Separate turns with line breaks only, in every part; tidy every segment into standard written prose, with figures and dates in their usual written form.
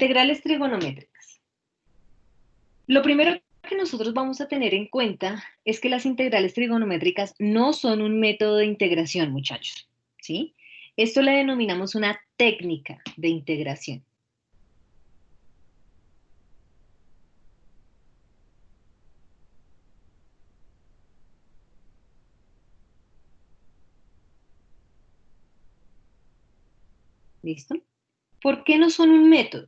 Integrales trigonométricas. Lo primero que nosotros vamos a tener en cuenta es que las integrales trigonométricas no son un método de integración, muchachos, ¿sí? Esto le denominamos una técnica de integración. ¿Listo? ¿Por qué no son un método?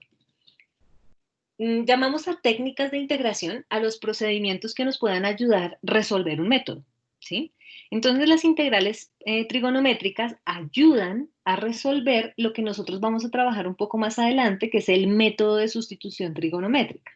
Llamamos a técnicas de integración a los procedimientos que nos puedan ayudar a resolver un método, ¿sí? Entonces las integrales trigonométricas ayudan a resolver lo que nosotros vamos a trabajar un poco más adelante, que es el método de sustitución trigonométrica.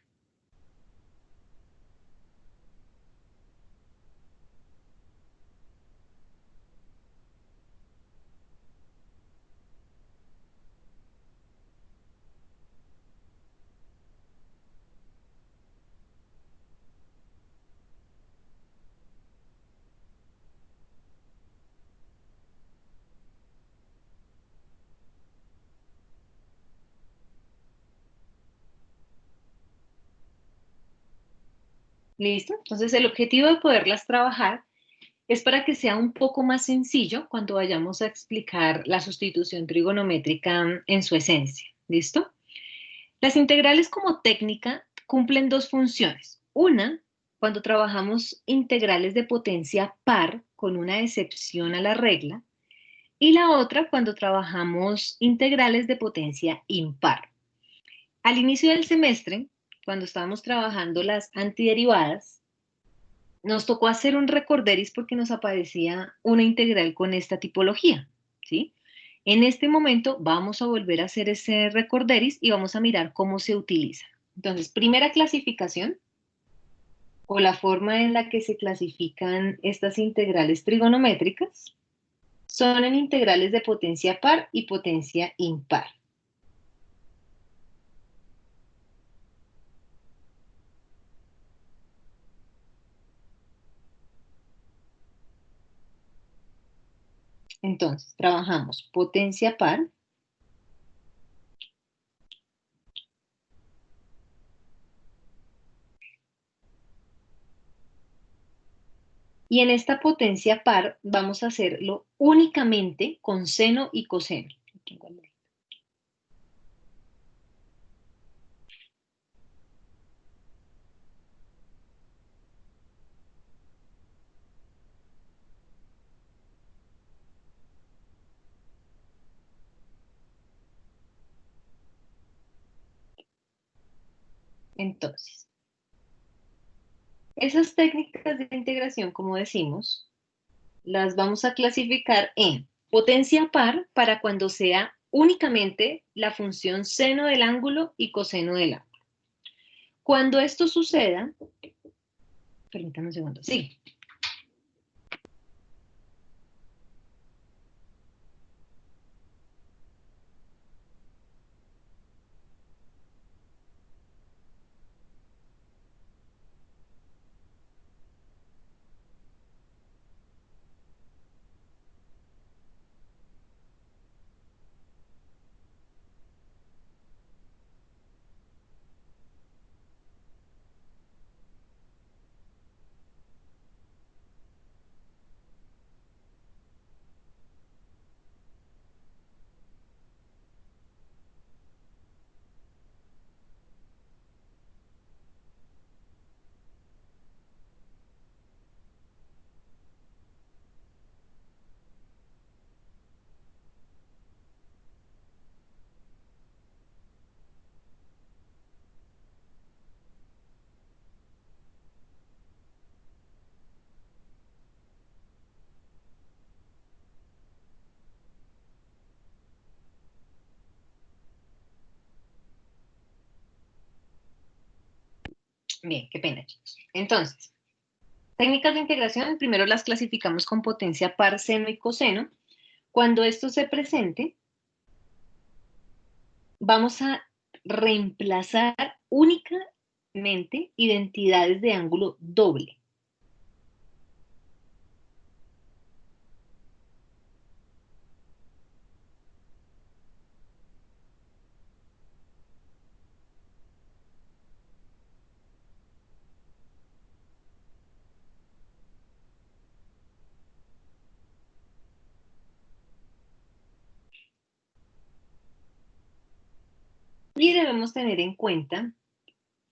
¿Listo? Entonces el objetivo de poderlas trabajar es para que sea un poco más sencillo cuando vayamos a explicar la sustitución trigonométrica en su esencia. ¿Listo? Las integrales como técnica cumplen dos funciones. Una, cuando trabajamos integrales de potencia par con una excepción a la regla, y la otra cuando trabajamos integrales de potencia impar. Al inicio del semestre, cuando estábamos trabajando las antiderivadas, nos tocó hacer un recorderis porque nos aparecía una integral con esta tipología, ¿sí? En este momento vamos a volver a hacer ese recorderis y vamos a mirar cómo se utiliza. Entonces, primera clasificación o la forma en la que se clasifican estas integrales trigonométricas son en integrales de potencia par y potencia impar. Entonces, trabajamos potencia par y en esta potencia par vamos a hacerlo únicamente con seno y coseno. Entonces, esas técnicas de integración, como decimos, las vamos a clasificar en potencia par para cuando sea únicamente la función seno del ángulo y coseno del ángulo. Cuando esto suceda, permítanme un segundo, sí. Bien, qué pena, chicos. Entonces, técnicas de integración, primero las clasificamos con potencia par, seno y coseno. Cuando esto se presente, vamos a reemplazar únicamente identidades de ángulo doble. Y debemos tener en cuenta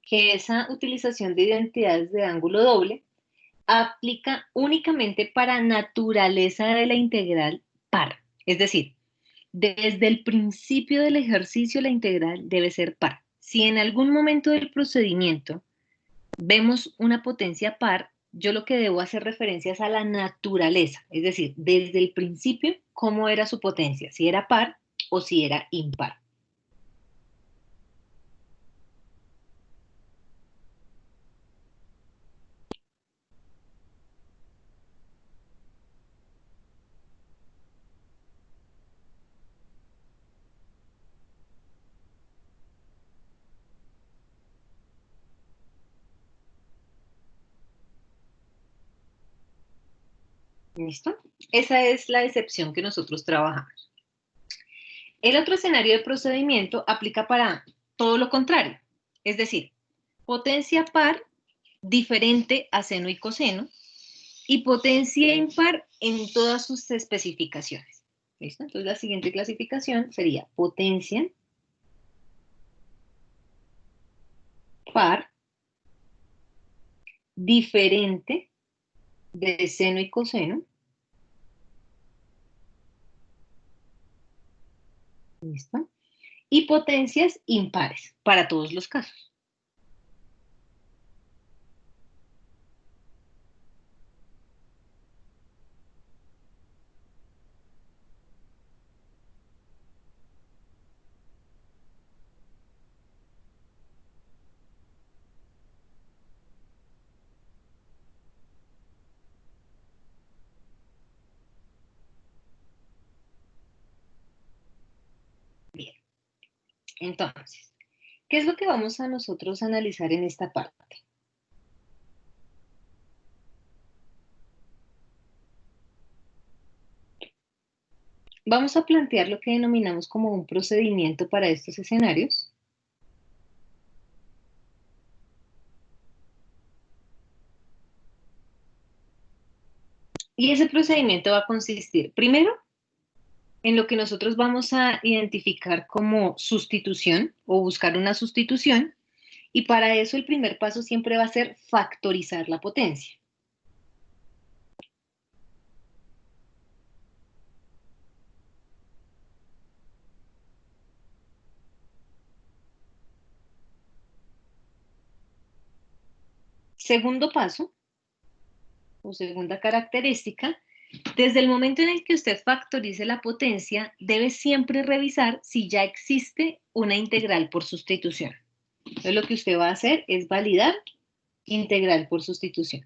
que esa utilización de identidades de ángulo doble aplica únicamente para naturaleza de la integral par. Es decir, desde el principio del ejercicio la integral debe ser par. Si en algún momento del procedimiento vemos una potencia par, yo lo que debo hacer referencia es a la naturaleza, es decir, desde el principio cómo era su potencia, si era par o si era impar. ¿Listo? Esa es la excepción que nosotros trabajamos. El otro escenario de procedimiento aplica para todo lo contrario, es decir, potencia par diferente a seno y coseno y potencia impar en todas sus especificaciones. ¿Listo? Entonces la siguiente clasificación sería potencia par diferente de seno y coseno. ¿Listo? Y potencias impares para todos los casos. Bien, entonces, ¿qué es lo que vamos a nosotros analizar en esta parte? Vamos a plantear lo que denominamos como un procedimiento para estos escenarios. Y ese procedimiento va a consistir, primero, en lo que nosotros vamos a identificar como sustitución o buscar una sustitución. Y para eso el primer paso siempre va a ser factorizar la potencia. Segundo paso, o segunda característica, desde el momento en el que usted factorice la potencia, debe siempre revisar si ya existe una integral por sustitución. Entonces lo que usted va a hacer es validar integral por sustitución.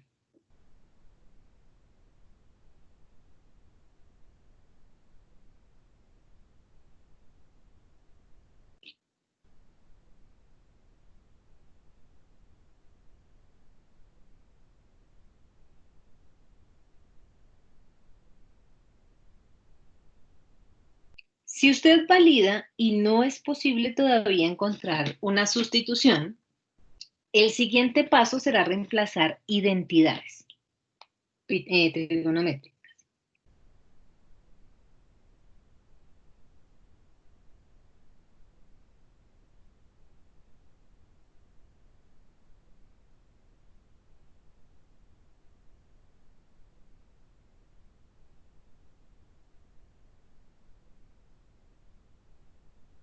Si usted valida y no es posible todavía encontrar una sustitución, el siguiente paso será reemplazar identidades trigonométricas.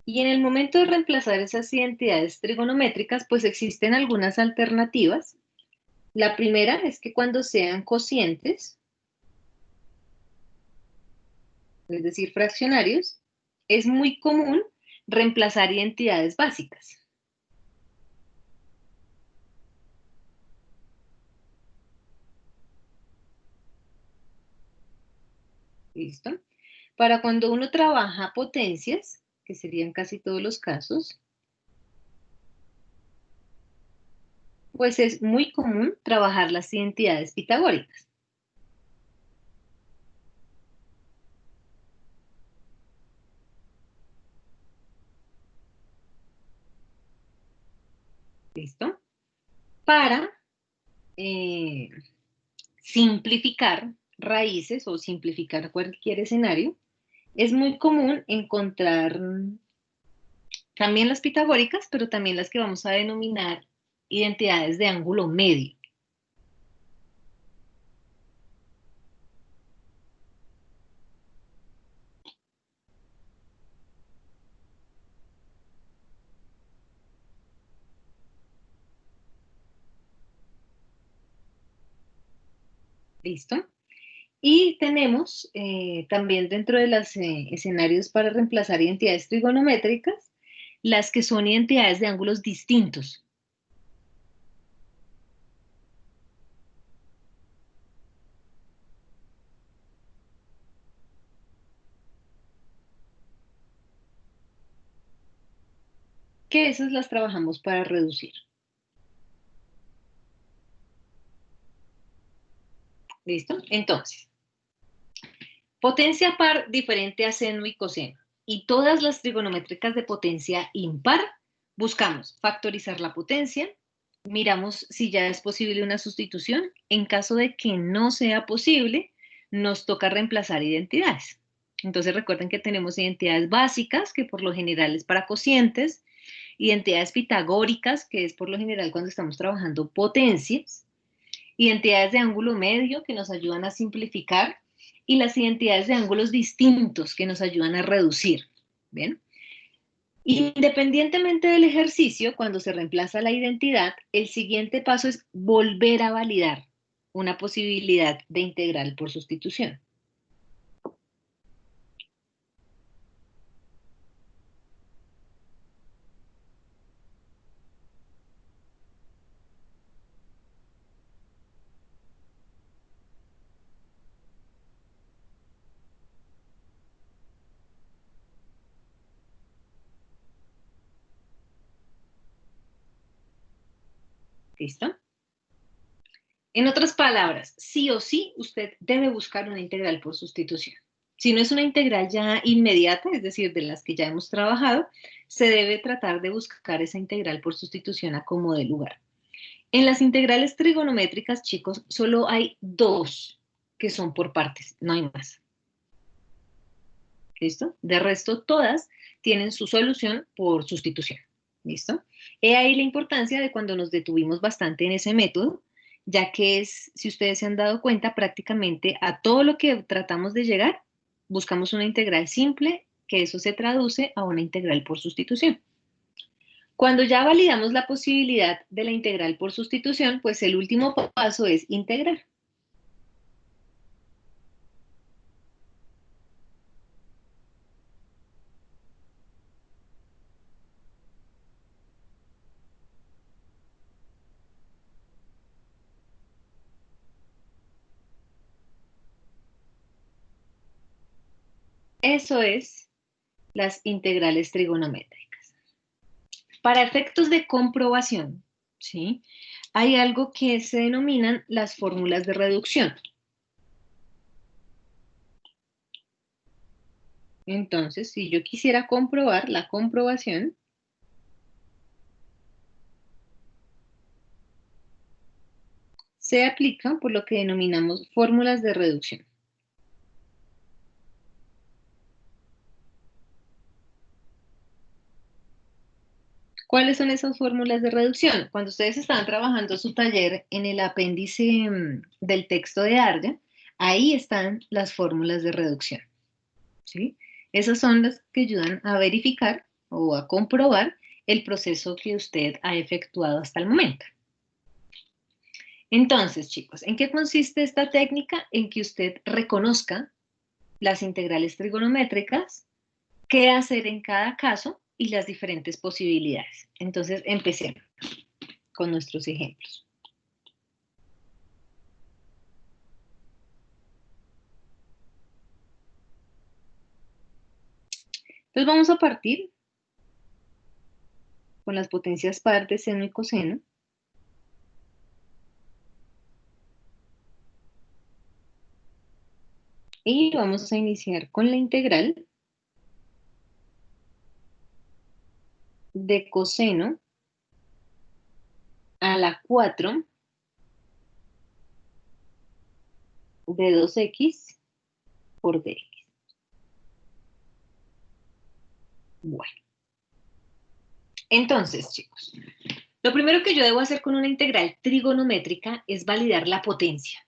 Y en el momento de reemplazar esas identidades trigonométricas, pues existen algunas alternativas. La primera es que cuando sean cocientes, es decir, fraccionarios, es muy común reemplazar identidades básicas. ¿Listo? Para cuando uno trabaja potencias, que serían casi todos los casos, pues es muy común trabajar las identidades pitagóricas. ¿Listo? Para eh, simplificar raíces o simplificar cualquier escenario, es muy común encontrar También las pitagóricas, pero también las que vamos a denominar identidades de ángulo medio. ¿Listo? Y tenemos también dentro de los escenarios para reemplazar identidades trigonométricas, las que son identidades de ángulos distintos. Que esas las trabajamos para reducir. ¿Listo? Entonces, potencia par diferente a seno y coseno. Y todas las trigonométricas de potencia impar, buscamos factorizar la potencia, miramos si ya es posible una sustitución. En caso de que no sea posible, nos toca reemplazar identidades. Entonces recuerden que tenemos identidades básicas, que por lo general es para cocientes, identidades pitagóricas, que es por lo general cuando estamos trabajando potencias, identidades de ángulo medio que nos ayudan a simplificar y las identidades de ángulos distintos que nos ayudan a reducir. ¿Bien? Independientemente del ejercicio, cuando se reemplaza la identidad, el siguiente paso es volver a validar una posibilidad de integral por sustitución. ¿Listo? En otras palabras, sí o sí, usted debe buscar una integral por sustitución. Si no es una integral ya inmediata, es decir, de las que ya hemos trabajado, se debe tratar de buscar esa integral por sustitución a como dé lugar. En las integrales trigonométricas, chicos, solo hay dos que son por partes, no hay más. ¿Listo? De resto, todas tienen su solución por sustitución. ¿Listo? He ahí la importancia de cuando nos detuvimos bastante en ese método, ya que es, si ustedes se han dado cuenta, prácticamente a todo lo que tratamos de llegar, buscamos una integral simple, que eso se traduce a una integral por sustitución. Cuando ya validamos la posibilidad de la integral por sustitución, pues el último paso es integrar. Eso es las integrales trigonométricas. Para efectos de comprobación, ¿sí? Hay algo que se denominan las fórmulas de reducción. Entonces, si yo quisiera comprobar la comprobación, se aplica por lo que denominamos fórmulas de reducción. ¿Cuáles son esas fórmulas de reducción? Cuando ustedes estaban trabajando su taller en el apéndice del texto de Arya, ahí están las fórmulas de reducción, ¿sí? Esas son las que ayudan a verificar o a comprobar el proceso que usted ha efectuado hasta el momento. Entonces, chicos, ¿en qué consiste esta técnica? En que usted reconozca las integrales trigonométricas, qué hacer en cada caso y las diferentes posibilidades. Entonces, empecemos con nuestros ejemplos. Entonces, vamos a partir con las potencias par de seno y coseno. Y vamos a iniciar con la integral de coseno a la 4 de 2x por dx. Bueno, Entonces, chicos, lo primero que yo debo hacer con una integral trigonométrica es validar la potencia.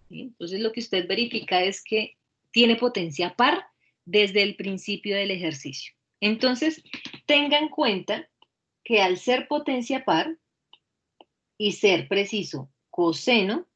¿Sí? Entonces, lo que usted verifica es que tiene potencia par desde el principio del ejercicio. Entonces, tenga en cuenta que al ser potencia par y ser preciso coseno,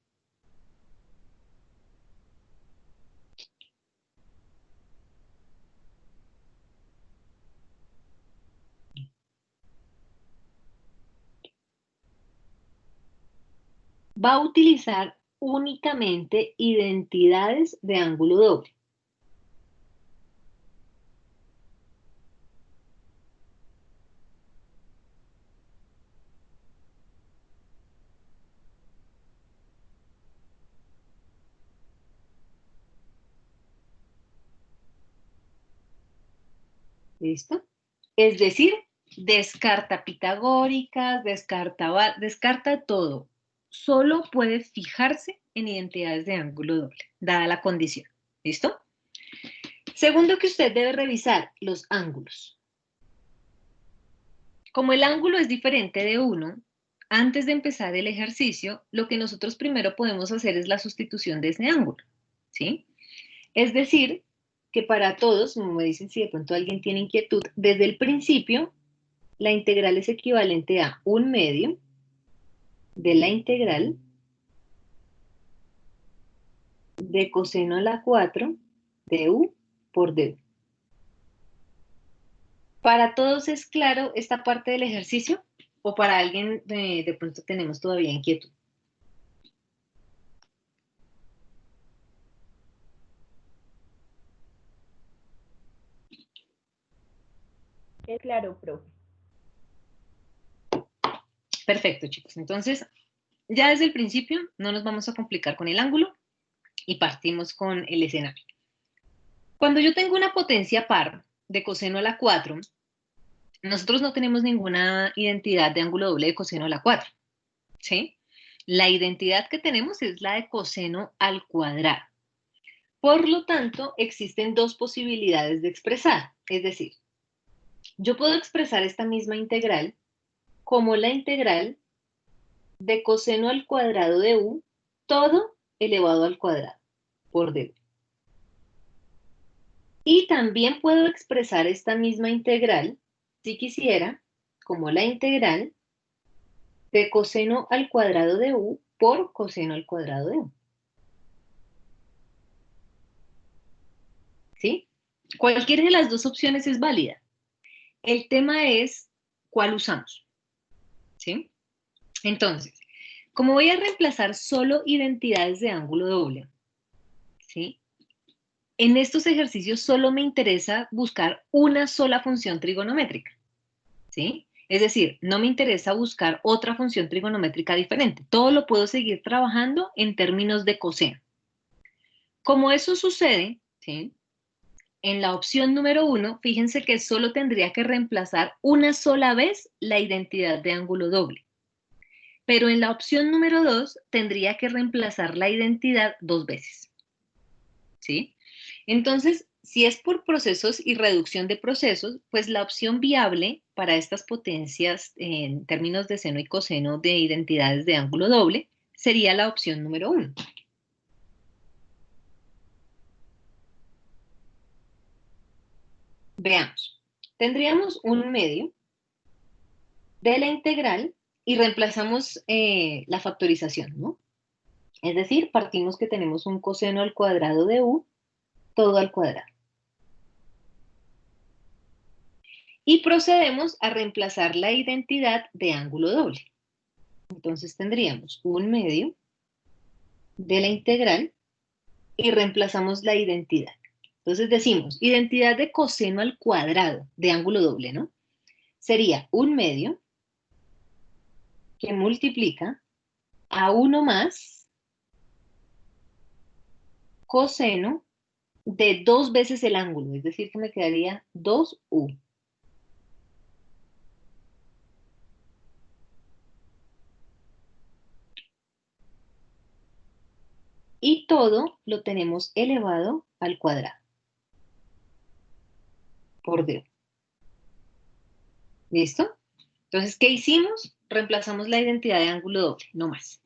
va a utilizar únicamente identidades de ángulo doble. ¿Listo? Es decir, descarta pitagóricas, descarta todo. Solo puede fijarse en identidades de ángulo doble, dada la condición. ¿Listo? Segundo que usted debe revisar, los ángulos. Como el ángulo es diferente de 1, antes de empezar el ejercicio, lo que nosotros primero podemos hacer es la sustitución de ese ángulo. ¿Sí? Es decir, que para todos, como me dicen si de pronto alguien tiene inquietud, desde el principio, la integral es equivalente a 1/2 de la integral de coseno a la 4 de u por du. ¿Para todos es claro esta parte del ejercicio? ¿O para alguien de pronto tenemos todavía inquietud?
Es claro, profe.
Perfecto, chicos. Entonces, ya desde el principio no nos vamos a complicar con el ángulo y partimos con el escenario. Cuando yo tengo una potencia par de coseno a la 4, nosotros no tenemos ninguna identidad de ángulo doble de coseno a la 4, ¿sí? La identidad que tenemos es la de coseno al cuadrado. Por lo tanto, existen dos posibilidades de expresar. Es decir, yo puedo expresar esta misma integral como la integral de coseno al cuadrado de u, todo elevado al cuadrado, por du. Y también puedo expresar esta misma integral, si quisiera, como la integral de coseno al cuadrado de u por coseno al cuadrado de u. ¿Sí? Cualquiera de las dos opciones es válida. El tema es cuál usamos. ¿Sí? Entonces, como voy a reemplazar solo identidades de ángulo doble, ¿sí? En estos ejercicios solo me interesa buscar una sola función trigonométrica, ¿sí? Es decir, no me interesa buscar otra función trigonométrica diferente. Todo lo puedo seguir trabajando en términos de coseno. Como eso sucede, ¿sí? En la opción número 1, fíjense que solo tendría que reemplazar una sola vez la identidad de ángulo doble. Pero en la opción número 2 tendría que reemplazar la identidad 2 veces. ¿Sí? Entonces, si es por procesos y reducción de procesos, pues la opción viable para estas potencias en términos de seno y coseno de identidades de ángulo doble sería la opción número 1. Veamos. Tendríamos un medio de la integral y reemplazamos la factorización, ¿no? Es decir, partimos que tenemos un coseno al cuadrado de u todo al cuadrado. Y procedemos a reemplazar la identidad de ángulo doble. Entonces tendríamos un medio de la integral y reemplazamos la identidad. Entonces decimos, identidad de coseno al cuadrado de ángulo doble, ¿no? Sería un medio que multiplica a 1 más coseno de 2 veces el ángulo, es decir, que me quedaría 2u. Y todo lo tenemos elevado al cuadrado por d. ¿Listo? Entonces, ¿qué hicimos? Reemplazamos la identidad de ángulo doble, no más.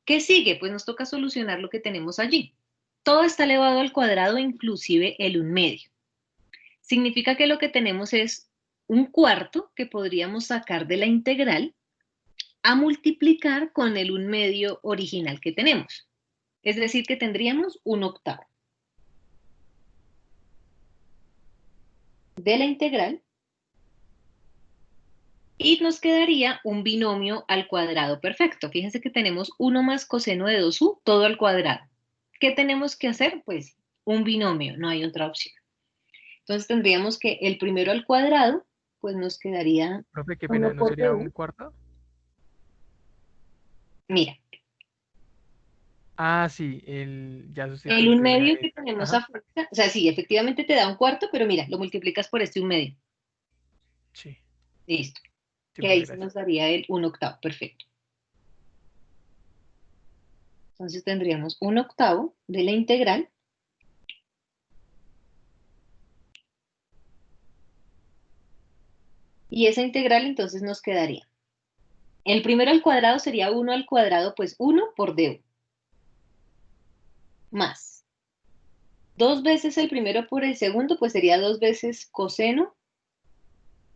¿Qué sigue? Pues nos toca solucionar lo que tenemos allí. Todo está elevado al cuadrado, inclusive el 1/2. Significa que lo que tenemos es un cuarto que podríamos sacar de la integral a multiplicar con el 1/2 original que tenemos. Es decir, que tendríamos 1/8 de la integral y nos quedaría un binomio al cuadrado perfecto. Fíjense que tenemos 1 más coseno de 2u, todo al cuadrado. ¿Qué tenemos que hacer? Pues un binomio, no hay otra opción. Entonces tendríamos que el primero al cuadrado, pues nos quedaría
Profe, qué
1
pena, ¿no
por
sería
du.
un cuarto?
Mira,
Ah, sí, ya
el
sustituiste una
1/2
de
que
esas.
tenemos
Ajá,
afuera, o sea, sí, efectivamente te da un cuarto, pero mira, lo multiplicas por este 1/2.
sí,
Listo.
sí,
Que
profe,
ahí se
gracias.
nos daría el 1/8, perfecto. Entonces tendríamos 1/8 de la integral. Y esa integral entonces nos quedaría. El primero al cuadrado sería 1 al cuadrado, pues 1 por du. Más. 2 veces el primero por el segundo, pues sería 2 veces coseno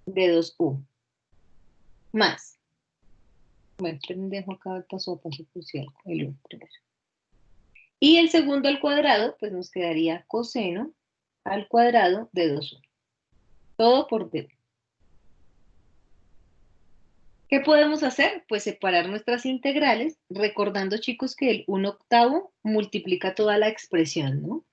de 2u. Más. Bueno, dejo acá el paso a paso crucial, el 1 primero. Y el segundo al cuadrado, pues nos quedaría coseno al cuadrado de 2u. Todo por du. ¿Qué podemos hacer? Pues separar nuestras integrales, recordando, chicos, que el 1/8 multiplica toda la expresión, ¿no?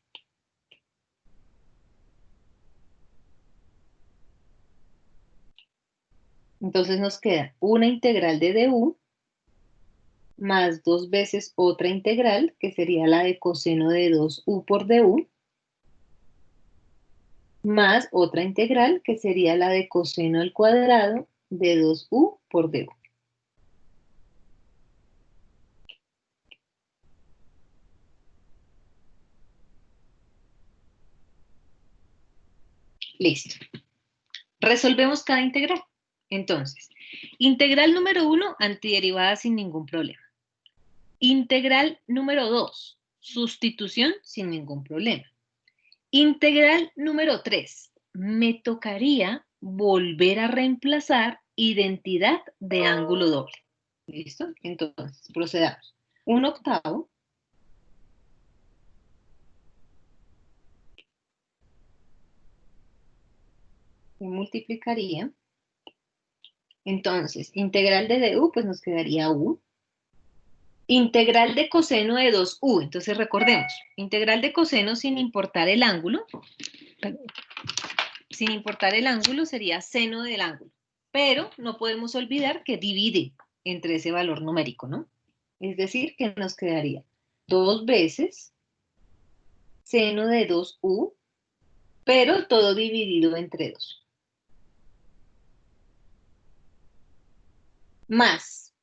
Entonces nos queda una integral de du más 2 veces otra integral, que sería la de coseno de 2u por du, más otra integral, que sería la de coseno al cuadrado de 2u por du. Listo. Resolvemos cada integral. Entonces, integral número 1, antiderivada sin ningún problema. Integral número 2, sustitución sin ningún problema. Integral número 3, me tocaría volver a reemplazar identidad de ángulo doble. ¿Listo? Entonces, procedamos. 1/8 se multiplicaría. Entonces, integral de du, pues nos quedaría u. Integral de coseno de 2u. Entonces, recordemos, integral de coseno sin importar el ángulo. Sin importar el ángulo sería seno del ángulo. Pero no podemos olvidar que divide entre ese valor numérico, ¿no? Es decir, que nos quedaría 2 veces seno de 2u, pero todo dividido entre 2. Más.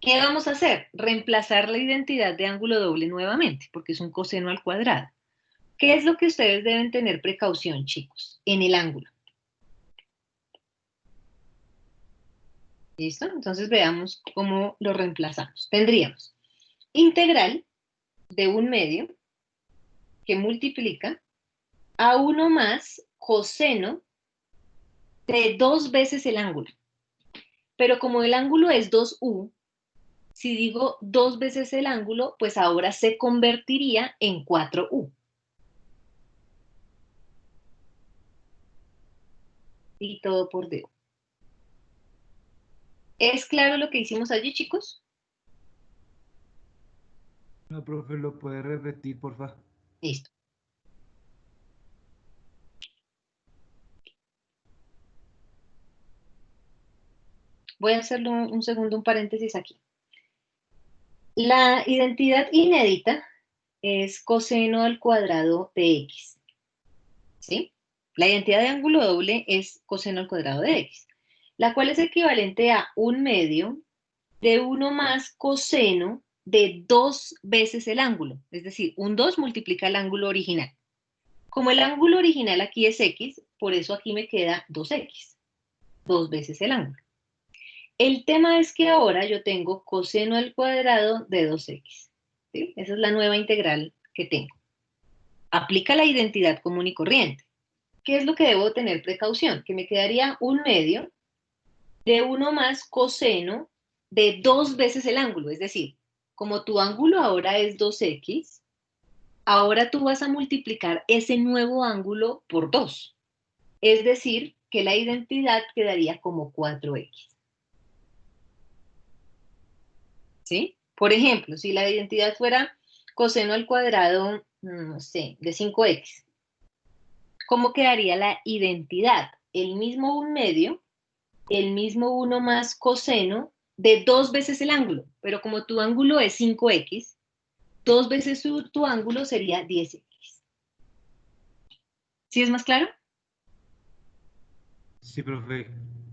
¿Qué vamos a hacer? Reemplazar la identidad de ángulo doble nuevamente, porque es un coseno al cuadrado. ¿Qué es lo que ustedes deben tener precaución, chicos? En el ángulo. ¿Listo? Entonces veamos cómo lo reemplazamos. Tendríamos integral de 1/2 que multiplica a 1 más coseno de 2 veces el ángulo. Pero como el ángulo es 2u, si digo 2 veces el ángulo, pues ahora se convertiría en 4u. Y todo por du. ¿Es claro lo que hicimos allí, chicos?
No, profe, ¿lo puede repetir, por favor?
Listo. Voy a hacerlo un segundo, un paréntesis aquí. La identidad inédita es coseno al cuadrado de x. ¿Sí? La identidad de ángulo doble es coseno al cuadrado de x, la cual es equivalente a 1/2 de 1 más coseno de 2 veces el ángulo. Es decir, un 2 multiplica el ángulo original. Como el ángulo original aquí es x, por eso aquí me queda 2x. 2 veces el ángulo. El tema es que ahora yo tengo coseno al cuadrado de 2x. ¿Sí? Esa es la nueva integral que tengo. Aplica la identidad común y corriente. ¿Qué es lo que debo tener precaución? Que me quedaría un medio de 1 más coseno de 2 veces el ángulo. Es decir, como tu ángulo ahora es 2x, ahora tú vas a multiplicar ese nuevo ángulo por 2. Es decir, que la identidad quedaría como 4x. ¿Sí? Por ejemplo, si la identidad fuera coseno al cuadrado, no sé, de 5x, ¿cómo quedaría la identidad? El mismo 1/2, el mismo 1 más coseno de 2 veces el ángulo, pero como tu ángulo es 5x, 2 veces tu ángulo sería 10x. ¿Sí es más claro?
Sí, profe.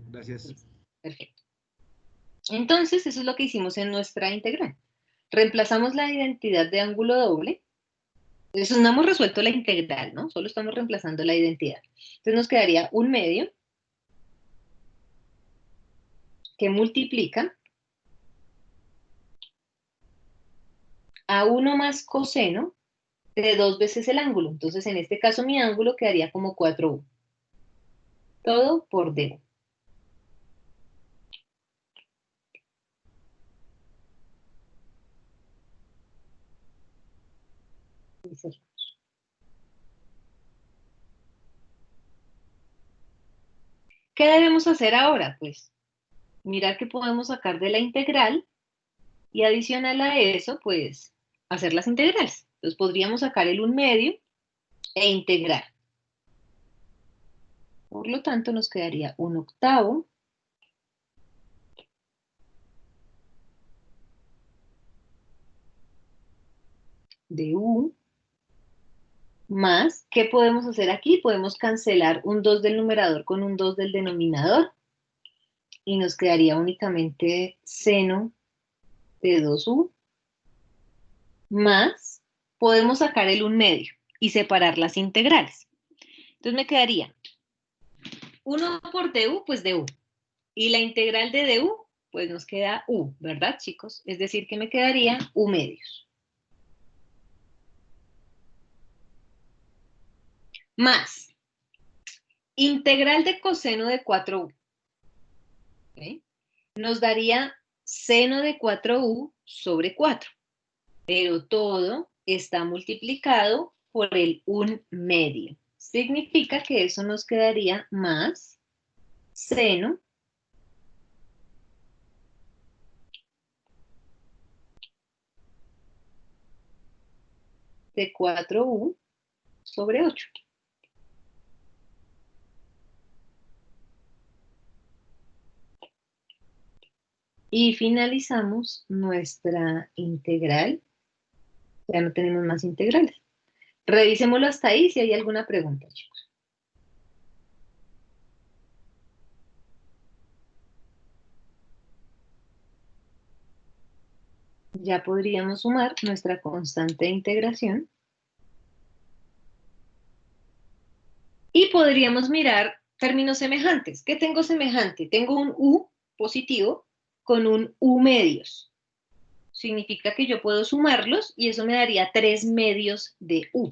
Gracias.
Listo, perfecto. Entonces, eso es lo que hicimos en nuestra integral. Reemplazamos la identidad de ángulo doble. Eso no hemos resuelto la integral, ¿no? Solo estamos reemplazando la identidad. Entonces nos quedaría un medio que multiplica a 1 más coseno de 2 veces el ángulo. Entonces, en este caso, mi ángulo quedaría como 4u. Todo por d. ¿Qué debemos hacer ahora? Pues mirar qué podemos sacar de la integral y adicional a eso, pues hacer las integrales. Entonces podríamos sacar el 1/2 e integrar. Por lo tanto, nos quedaría 1/8 de u más, ¿qué podemos hacer aquí? Podemos cancelar un 2 del numerador con un 2 del denominador y nos quedaría únicamente seno de 2u más, podemos sacar el 1/2 y separar las integrales. Entonces me quedaría 1 por du, pues du. Y la integral de du, pues nos queda u, ¿verdad, chicos? Es decir, que me quedaría u medios. Más, integral de coseno de 4u. ¿Okay? Nos daría seno de 4u sobre 4. Pero todo está multiplicado por el 1/2. Significa que eso nos quedaría más seno de 4u sobre 8. Y finalizamos nuestra integral. Ya no tenemos más integrales. Revisémoslo hasta ahí si hay alguna pregunta, chicos. Ya podríamos sumar nuestra constante de integración. Y podríamos mirar términos semejantes. ¿Qué tengo semejante? Tengo un u positivo con un u medios. Significa que yo puedo sumarlos y eso me daría 3 medios de u.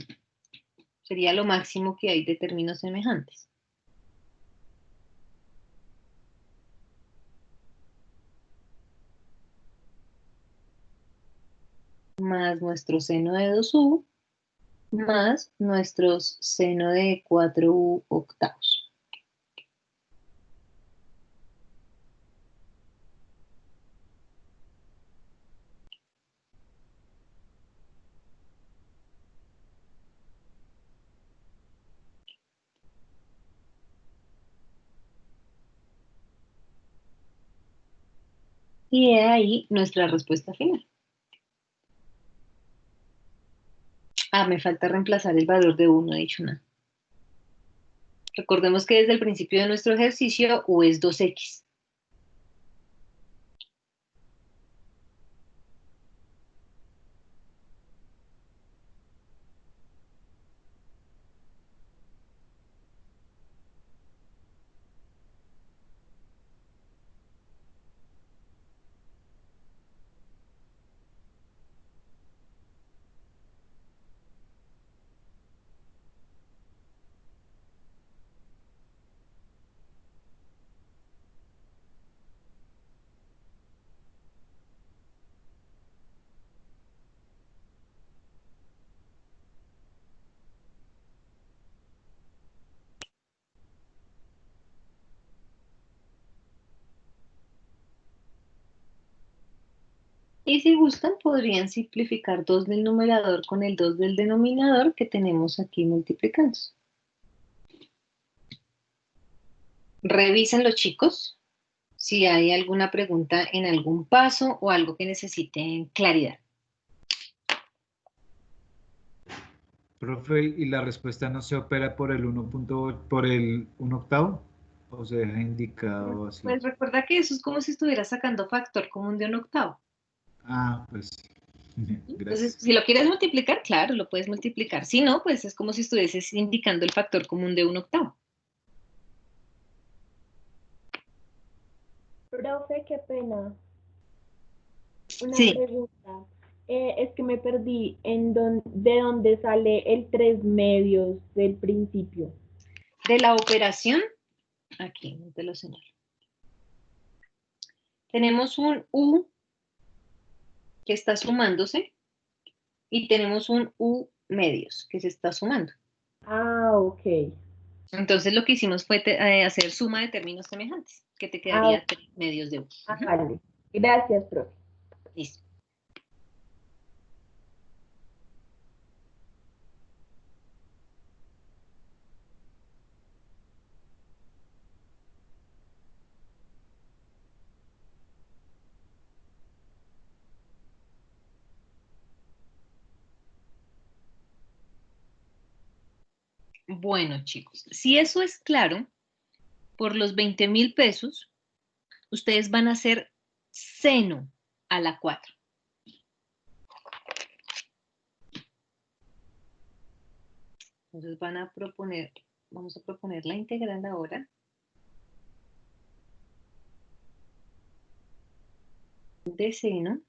Sería lo máximo que hay de términos semejantes. Más nuestro seno de 2u, más nuestro seno de 4u octavos. Y de ahí nuestra respuesta final. Ah, me falta reemplazar el valor de u, no he dicho nada. Recordemos que desde el principio de nuestro ejercicio u es 2x. Y si gustan, podrían simplificar 2 del numerador con el 2 del denominador que tenemos aquí multiplicando. Revisen los chicos si hay alguna pregunta en algún paso o algo que necesiten claridad.
Profe, ¿y la respuesta no se opera por el por el 1/8? ¿O se deja indicado así?
Pues recuerda que eso es como si estuviera sacando factor común de un octavo.
Ah, pues,
Entonces,
gracias.
si lo quieres multiplicar, claro, lo puedes multiplicar. Si no, pues es como si estuvieses indicando el factor común de un octavo.
Profe, qué pena. Una
Sí,
pregunta. Es que me perdí de dónde sale el 3/2 del principio.
de la operación, aquí te lo señalo. Tenemos un U que está sumándose y tenemos un U medios que se está sumando.
Ah, ok.
Entonces lo que hicimos fue hacer suma de términos semejantes, que te
Ah,
quedaría 3 medios de U. Ujú.
vale. Gracias, profe.
Listo. Bueno, chicos, si eso es claro, por los 20.000 pesos, ustedes van a hacer seno a la 4. Entonces vamos a proponer la integral ahora de seno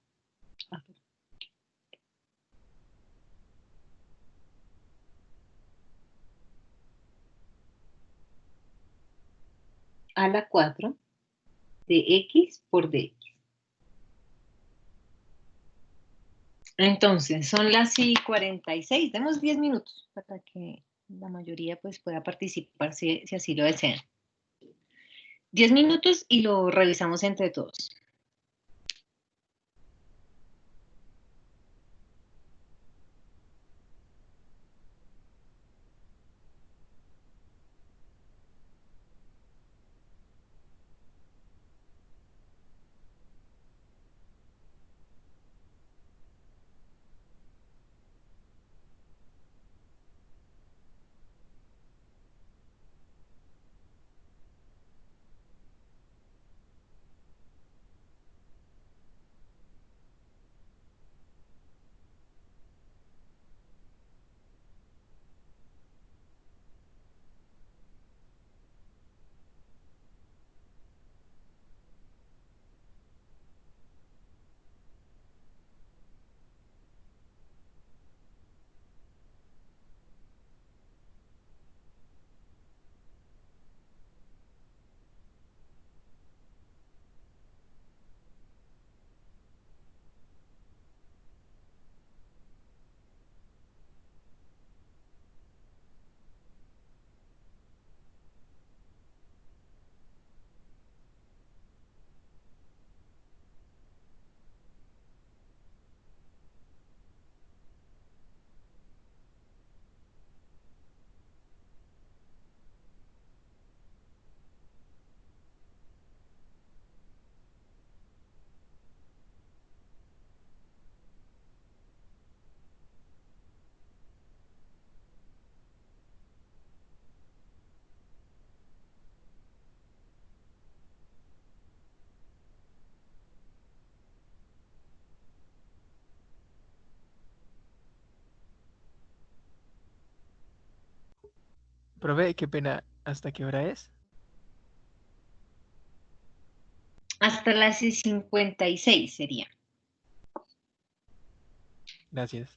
a la 4 de x por dx. Entonces, son las y 46. Demos 10 minutos para que la mayoría pues, pueda participar si así lo desean. 10 minutos y lo revisamos entre todos.
Profe, qué pena. ¿Hasta qué hora es?
Hasta las y 56 sería.
Gracias.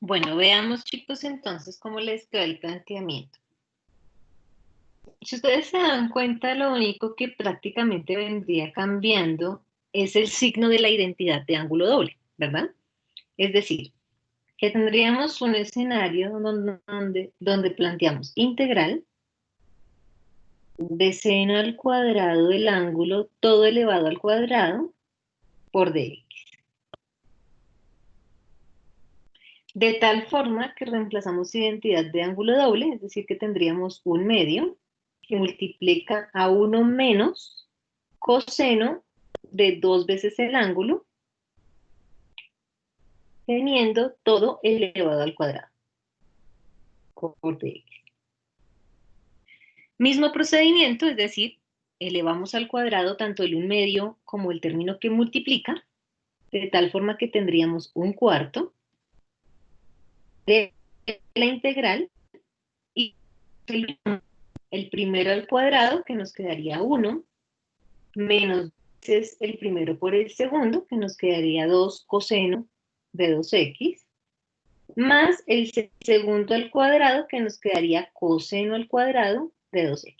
Bueno, veamos chicos entonces cómo les quedó el planteamiento. Si ustedes se dan cuenta, lo único que prácticamente vendría cambiando es el signo de la identidad de ángulo doble, ¿verdad? Es decir, que tendríamos un escenario donde planteamos integral de seno al cuadrado del ángulo todo elevado al cuadrado por dx. De tal forma que reemplazamos identidad de ángulo doble, es decir, que tendríamos un medio que multiplica a 1 menos coseno de 2 veces el ángulo, teniendo todo elevado al cuadrado por dx. Mismo procedimiento, es decir, elevamos al cuadrado tanto el 1 medio como el término que multiplica, de tal forma que tendríamos un cuarto de la integral y el primero al cuadrado, que nos quedaría 1, menos veces el primero por el segundo, que nos quedaría 2 coseno de 2x, más el segundo al cuadrado, que nos quedaría coseno al cuadrado de 2x.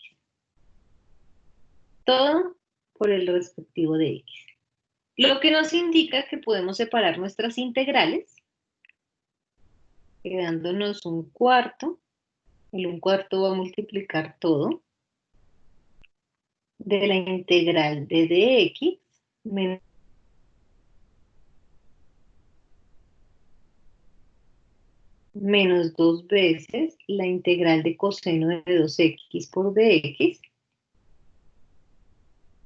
Todo por el respectivo de x. Lo que nos indica que podemos separar nuestras integrales, quedándonos un cuarto. El un cuarto va a multiplicar todo de la integral de dx menos 2 veces la integral de coseno de 2x por dx,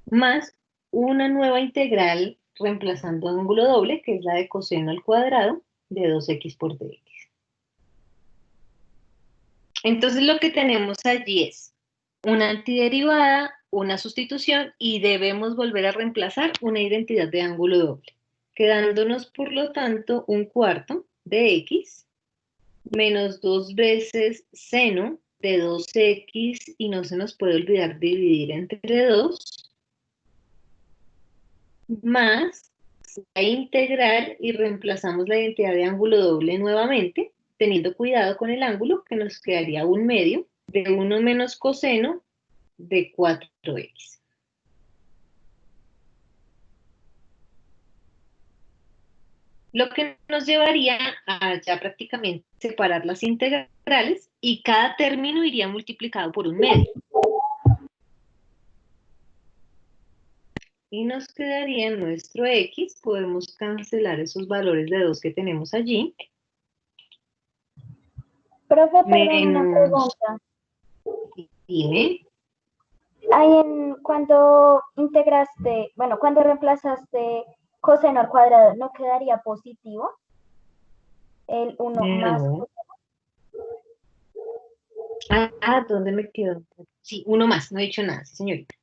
más una nueva integral reemplazando ángulo doble, que es la de coseno al cuadrado de 2x por dx. Entonces lo que tenemos allí es una antiderivada, una sustitución y debemos volver a reemplazar una identidad de ángulo doble, quedándonos por lo tanto un cuarto de x menos 2 veces seno de 2x y no se nos puede olvidar dividir entre 2 más la integral y reemplazamos la identidad de ángulo doble nuevamente, teniendo cuidado con el ángulo que nos quedaría un medio de 1 menos coseno de 4x. Lo que nos llevaría a ya prácticamente separar las integrales y cada término iría multiplicado por un medio. Y nos quedaría en nuestro x, podemos cancelar esos valores de 2 que tenemos allí.
Profe, perdón, una
Menos,
pregunta.
dime,
Ahí cuando integraste, bueno, cuando reemplazaste coseno al cuadrado, ¿no quedaría positivo? El 1 más.
no. ¿Dónde me quedó? Sí, uno más, no he dicho nada, sí, señorita.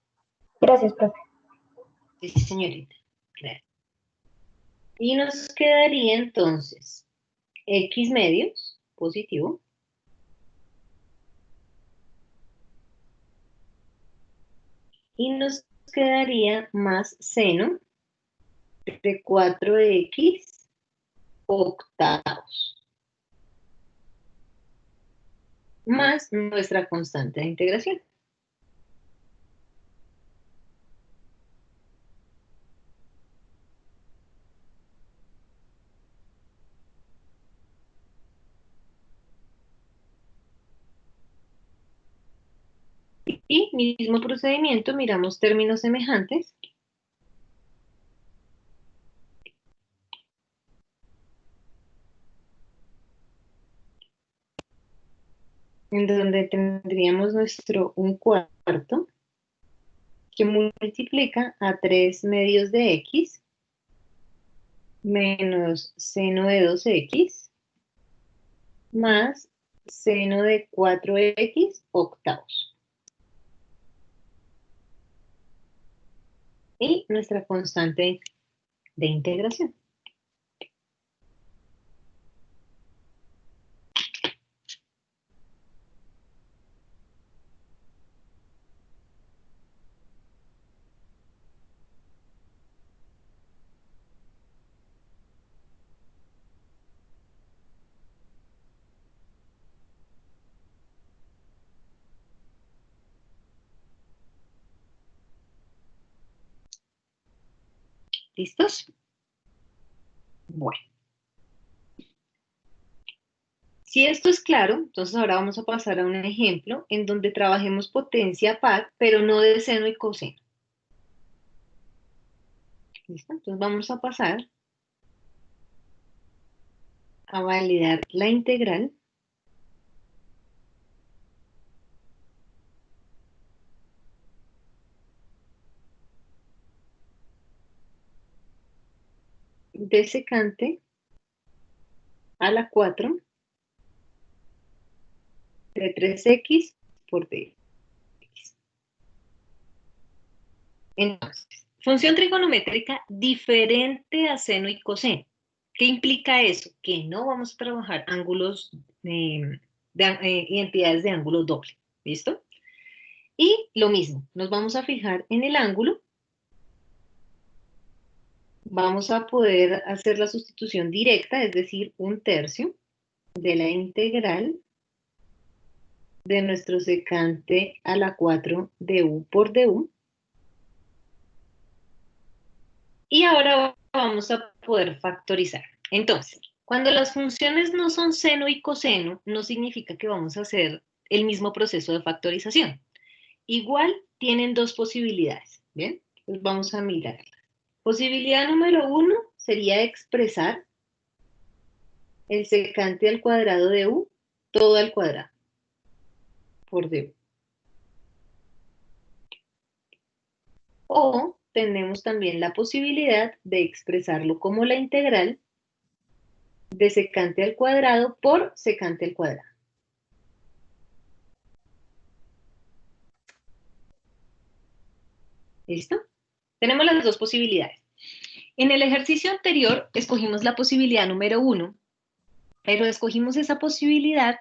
Gracias, profe.
Sí, señorita, claro. Y nos quedaría entonces x medios, positivo, y nos quedaría más seno de 4x octavos, más nuestra constante de integración. Y mismo procedimiento, miramos términos semejantes. En donde tendríamos nuestro un cuarto que multiplica a 3 medios de x menos seno de 2x más seno de 4x octavos. Y nuestra constante de integración. ¿Listos? Bueno. Si esto es claro, entonces ahora vamos a pasar a un ejemplo en donde trabajemos potencia par, pero no de seno y coseno. ¿Listo? Entonces vamos a pasar a validar la integral de secante a la 4 de 3x por dx. Entonces, función trigonométrica diferente a seno y coseno. ¿Qué implica eso? Que no vamos a trabajar ángulos, identidades de ángulo doble. ¿Listo? Y lo mismo, nos vamos a fijar en el ángulo. Vamos a poder hacer la sustitución directa, es decir, 1/3 de la integral de nuestro secante a la 4 de u por du. Y ahora vamos a poder factorizar. Entonces, cuando las funciones no son seno y coseno, no significa que vamos a hacer el mismo proceso de factorización. Igual tienen dos posibilidades, ¿bien? Entonces vamos a mirar. Posibilidad número 1 sería expresar el secante al cuadrado de u todo al cuadrado por du. O tenemos también la posibilidad de expresarlo como la integral de secante al cuadrado por secante al cuadrado. ¿Listo? Tenemos las dos posibilidades. En el ejercicio anterior escogimos la posibilidad número 1, pero escogimos esa posibilidad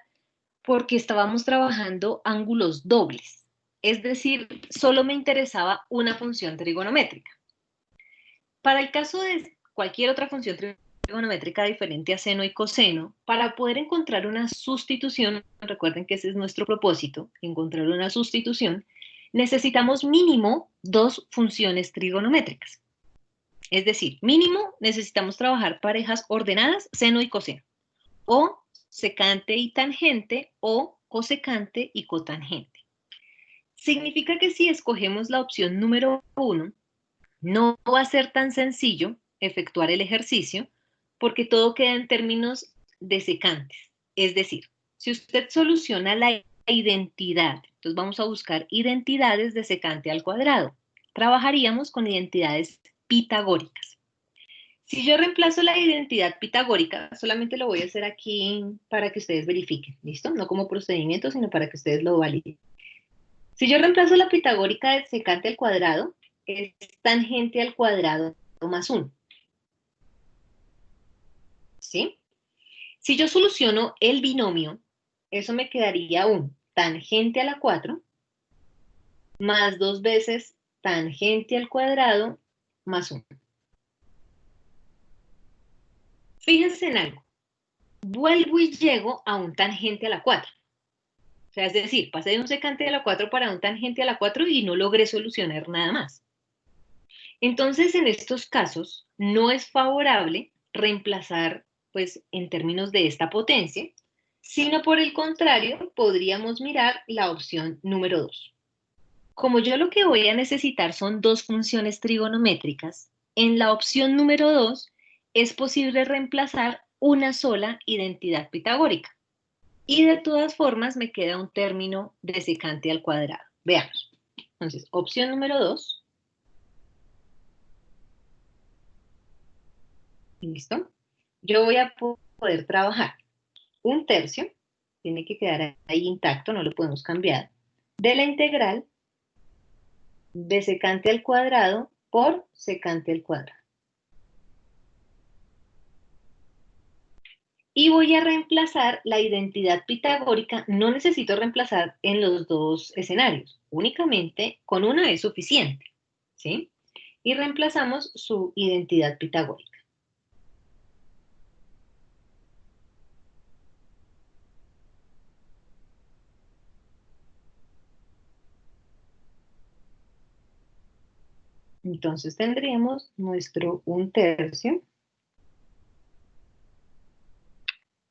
porque estábamos trabajando ángulos dobles. Es decir, solo me interesaba una función trigonométrica. Para el caso de cualquier otra función trigonométrica diferente a seno y coseno, para poder encontrar una sustitución, recuerden que ese es nuestro propósito, encontrar una sustitución, necesitamos mínimo dos funciones trigonométricas. Es decir, mínimo necesitamos trabajar parejas ordenadas, seno y coseno, o secante y tangente, o cosecante y cotangente. Significa que si escogemos la opción número 1, no va a ser tan sencillo efectuar el ejercicio porque todo queda en términos de secantes. Es decir, si usted soluciona la identidad, entonces vamos a buscar identidades de secante al cuadrado. Trabajaríamos con identidades pitagóricas. Si yo reemplazo la identidad pitagórica, solamente lo voy a hacer aquí para que ustedes verifiquen, ¿listo? No como procedimiento, sino para que ustedes lo validen. Si yo reemplazo la pitagórica de secante al cuadrado, es tangente al cuadrado más 1. ¿Sí? Si yo soluciono el binomio, eso me quedaría un tangente a la 4 más 2 veces tangente al cuadrado más 1. Fíjense en algo. Vuelvo y llego a un tangente a la 4. O sea, es decir, pasé de un secante a la 4 para un tangente a la 4 y no logré solucionar nada más. Entonces, en estos casos, no es favorable reemplazar, pues, en términos de esta potencia, sino por el contrario, podríamos mirar la opción número 2. Como yo lo que voy a necesitar son dos funciones trigonométricas, en la opción número 2 es posible reemplazar una sola identidad pitagórica. Y de todas formas me queda un término de secante al cuadrado. Veamos. Entonces, opción número 2. ¿Listo? Yo voy a poder trabajar 1/3, tiene que quedar ahí intacto, no lo podemos cambiar, de la integral de secante al cuadrado por secante al cuadrado. Y voy a reemplazar la identidad pitagórica, no necesito reemplazar en los dos escenarios, únicamente con una es suficiente, ¿sí? Y reemplazamos su identidad pitagórica. Entonces tendríamos nuestro 1/3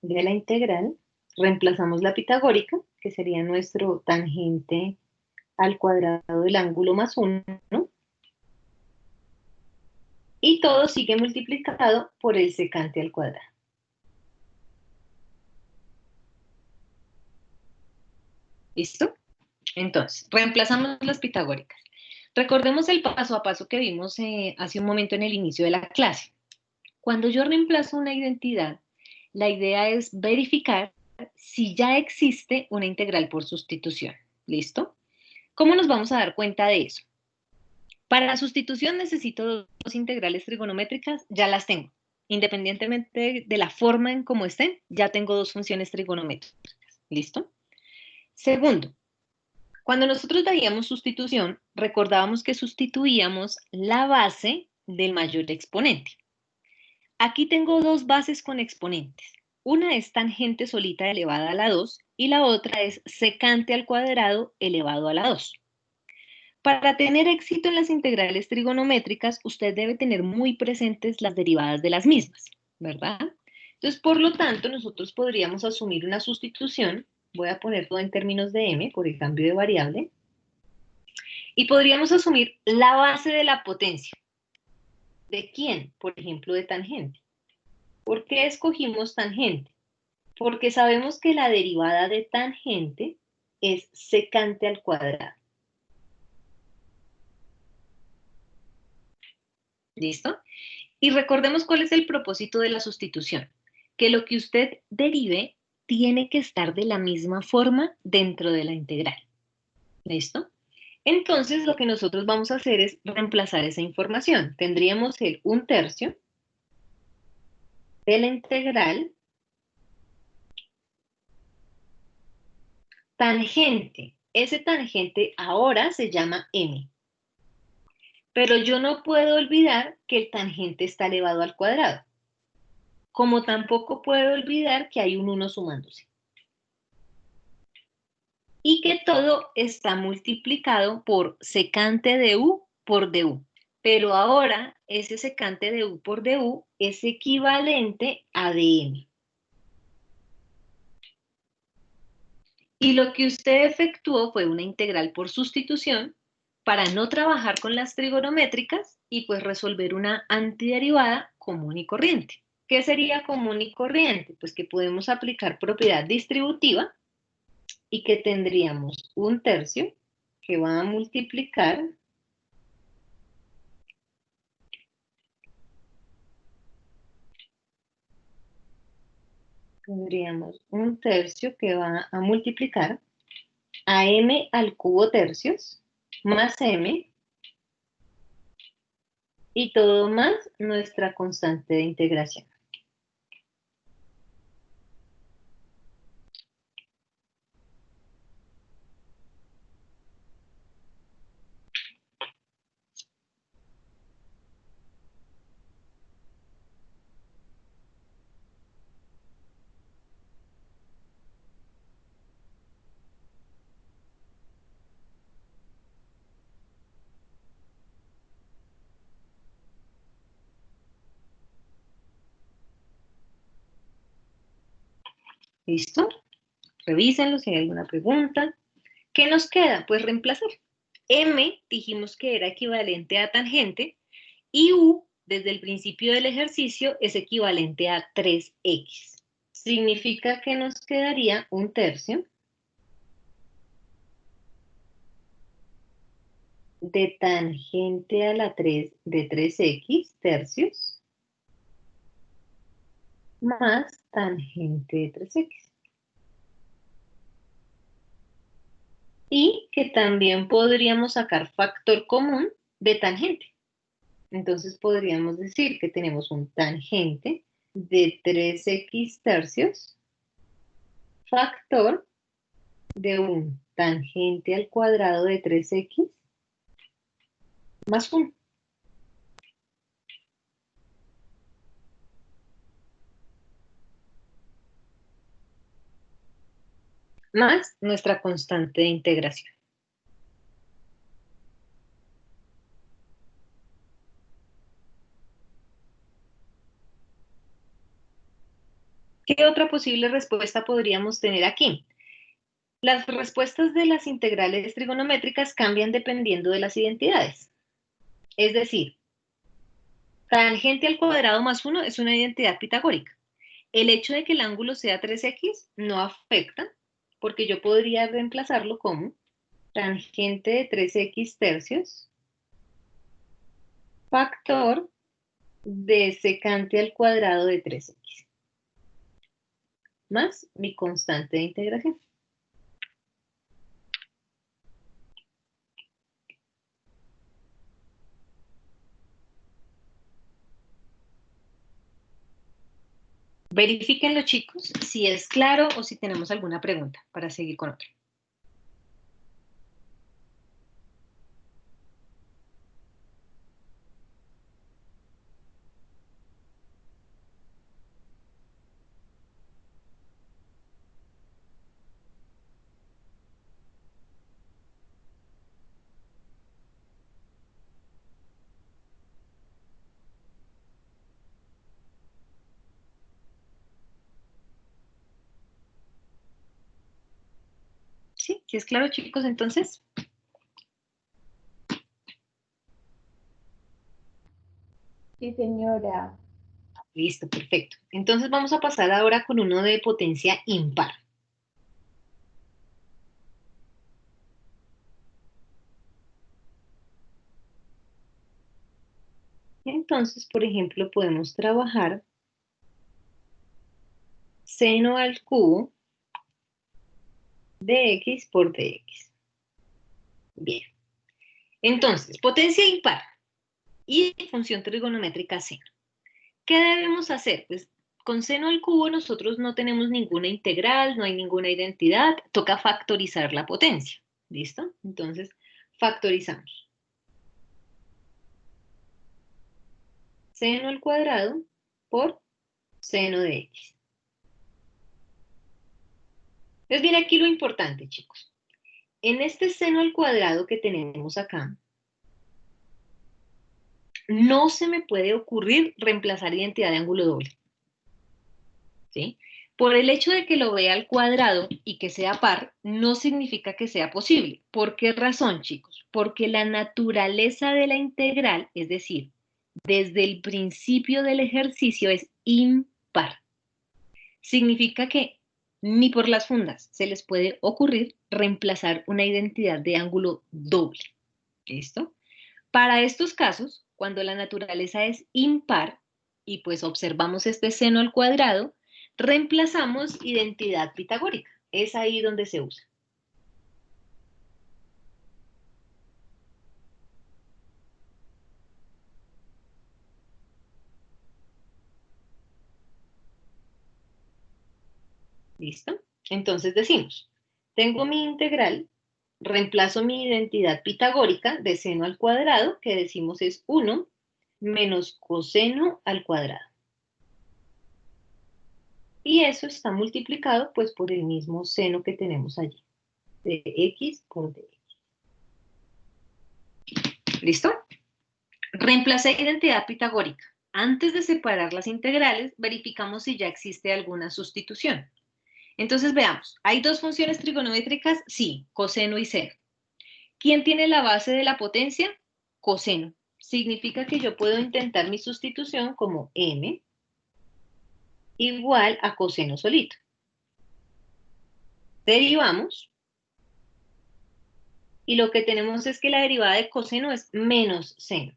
de la integral. Reemplazamos la pitagórica, que sería nuestro tangente al cuadrado del ángulo más 1. Y todo sigue multiplicado por el secante al cuadrado. ¿Listo? Entonces, reemplazamos las pitagóricas. Recordemos el paso a paso que vimos hace un momento en el inicio de la clase. Cuando yo reemplazo una identidad, la idea es verificar si ya existe una integral por sustitución. ¿Listo? ¿Cómo nos vamos a dar cuenta de eso? Para la sustitución necesito dos integrales trigonométricas, ya las tengo. Independientemente de la forma en cómo estén, ya tengo dos funciones trigonométricas. ¿Listo? Segundo, cuando nosotros veíamos sustitución, recordábamos que sustituíamos la base del mayor exponente. Aquí tengo dos bases con exponentes. Una es tangente solita elevada a la 2 y la otra es secante al cuadrado elevado a la 2. Para tener éxito en las integrales trigonométricas, usted debe tener muy presentes las derivadas de las mismas, ¿verdad? Entonces, por lo tanto, nosotros podríamos asumir una sustitución. Voy a poner todo en términos de m por el cambio de variable. Y podríamos asumir la base de la potencia. ¿De quién? Por ejemplo, de tangente. ¿Por qué escogimos tangente? Porque sabemos que la derivada de tangente es secante al cuadrado. ¿Listo? Y recordemos cuál es el propósito de la sustitución. Que lo que usted derive tiene que estar de la misma forma dentro de la integral. ¿Listo? Entonces, lo que nosotros vamos a hacer es reemplazar esa información. Tendríamos el 1/3 de la integral tangente. Ese tangente ahora se llama m. Pero yo no puedo olvidar que el tangente está elevado al cuadrado. Como tampoco puedo olvidar que hay un 1 sumándose. Y que todo está multiplicado por secante de u por du. Pero ahora ese secante de u por du es equivalente a dm. Y lo que usted efectuó fue una integral por sustitución para no trabajar con las trigonométricas y pues resolver una antiderivada común y corriente. ¿Qué sería común y corriente? Pues que podemos aplicar propiedad distributiva y que tendríamos 1/3 que va a multiplicar tendríamos 1/3 que va a multiplicar a m al cubo tercios más m y todo más nuestra constante de integración. ¿Listo? Revísenlo si hay alguna pregunta. ¿Qué nos queda? Pues reemplazar. M dijimos que era equivalente a tangente y U desde el principio del ejercicio es equivalente a 3x. Significa que nos quedaría 1/3 de tangente a la 3 de 3x tercios más tangente de 3x. Y que también podríamos sacar factor común de tangente. Entonces podríamos decir que tenemos un tangente de 3x tercios, factor de un tangente al cuadrado de 3x más 1. Más nuestra constante de integración. ¿Qué otra posible respuesta podríamos tener aquí? Las respuestas de las integrales trigonométricas cambian dependiendo de las identidades. Es decir, tangente al cuadrado más 1 es una identidad pitagórica. El hecho de que el ángulo sea 3x no afecta, porque yo podría reemplazarlo como tangente de 3x tercios, factor de secante al cuadrado de 3x, más mi constante de integración. Verifíquenlo, chicos, si es claro o si tenemos alguna pregunta para seguir con otro. ¿Sí? ¿Sí es claro, chicos, entonces?
Sí, señora.
Listo, perfecto. Entonces vamos a pasar ahora con uno de potencia impar. Entonces, por ejemplo, podemos trabajar seno al cubo de x por dx. Bien. Entonces, potencia impar y función trigonométrica seno. ¿Qué debemos hacer? Pues con seno al cubo nosotros no tenemos ninguna integral, no hay ninguna identidad, toca factorizar la potencia. ¿Listo? Entonces, factorizamos. Seno al cuadrado por seno de x. Entonces, viene aquí lo importante, chicos. En este seno al cuadrado que tenemos acá, no se me puede ocurrir reemplazar identidad de ángulo doble. ¿Sí? Por el hecho de que lo vea al cuadrado y que sea par, no significa que sea posible. ¿Por qué razón, chicos? Porque la naturaleza de la integral, es decir, desde el principio del ejercicio es impar. Significa que ni por las fundas se les puede ocurrir reemplazar una identidad de ángulo doble. ¿Listo? Para estos casos, cuando la naturaleza es impar y pues observamos este seno al cuadrado, reemplazamos identidad pitagórica. Es ahí donde se usa. ¿Listo? Entonces decimos, tengo mi integral, reemplazo mi identidad pitagórica de seno al cuadrado, que decimos es 1 menos coseno al cuadrado. Y eso está multiplicado pues por el mismo seno que tenemos allí, de x por dx. ¿Listo? Reemplacé identidad pitagórica. Antes de separar las integrales, verificamos si ya existe alguna sustitución. Entonces veamos, ¿hay dos funciones trigonométricas? Sí, coseno y seno. ¿Quién tiene la base de la potencia? Coseno. Significa que yo puedo intentar mi sustitución como m igual a coseno solito. Derivamos y lo que tenemos es que la derivada de coseno es menos seno.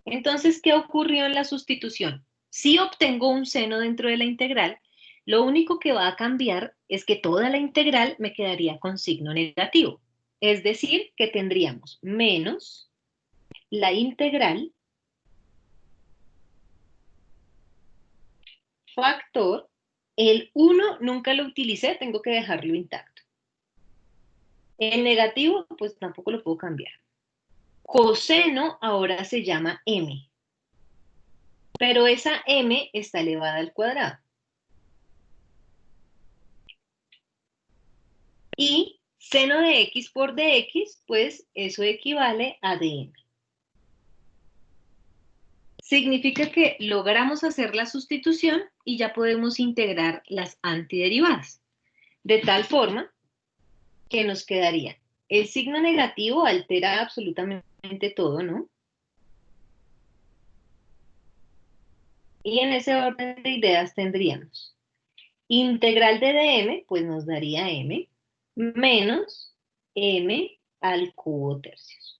Entonces, ¿qué ocurrió en la sustitución? Si obtengo un seno dentro de la integral, lo único que va a cambiar es que toda la integral me quedaría con signo negativo. Es decir, que tendríamos menos la integral factor, el 1 nunca lo utilicé, tengo que dejarlo intacto. El negativo, pues tampoco lo puedo cambiar. Coseno ahora se llama m, pero esa m está elevada al cuadrado. Y seno de x por dx, pues eso equivale a dm. significa que logramos hacer la sustitución y ya podemos integrar las antiderivadas. De tal forma que nos quedaría el signo negativo altera absolutamente todo, ¿no? Y en ese orden de ideas tendríamos integral de dm, pues nos daría m, menos m al cubo tercios.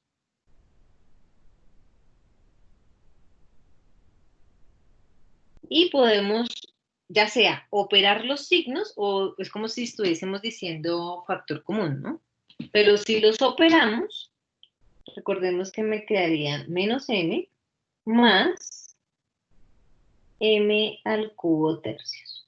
Y podemos, ya sea, operar los signos o es como si estuviésemos diciendo factor común, ¿no? Pero si los operamos, recordemos que me quedaría menos m más m al cubo tercios.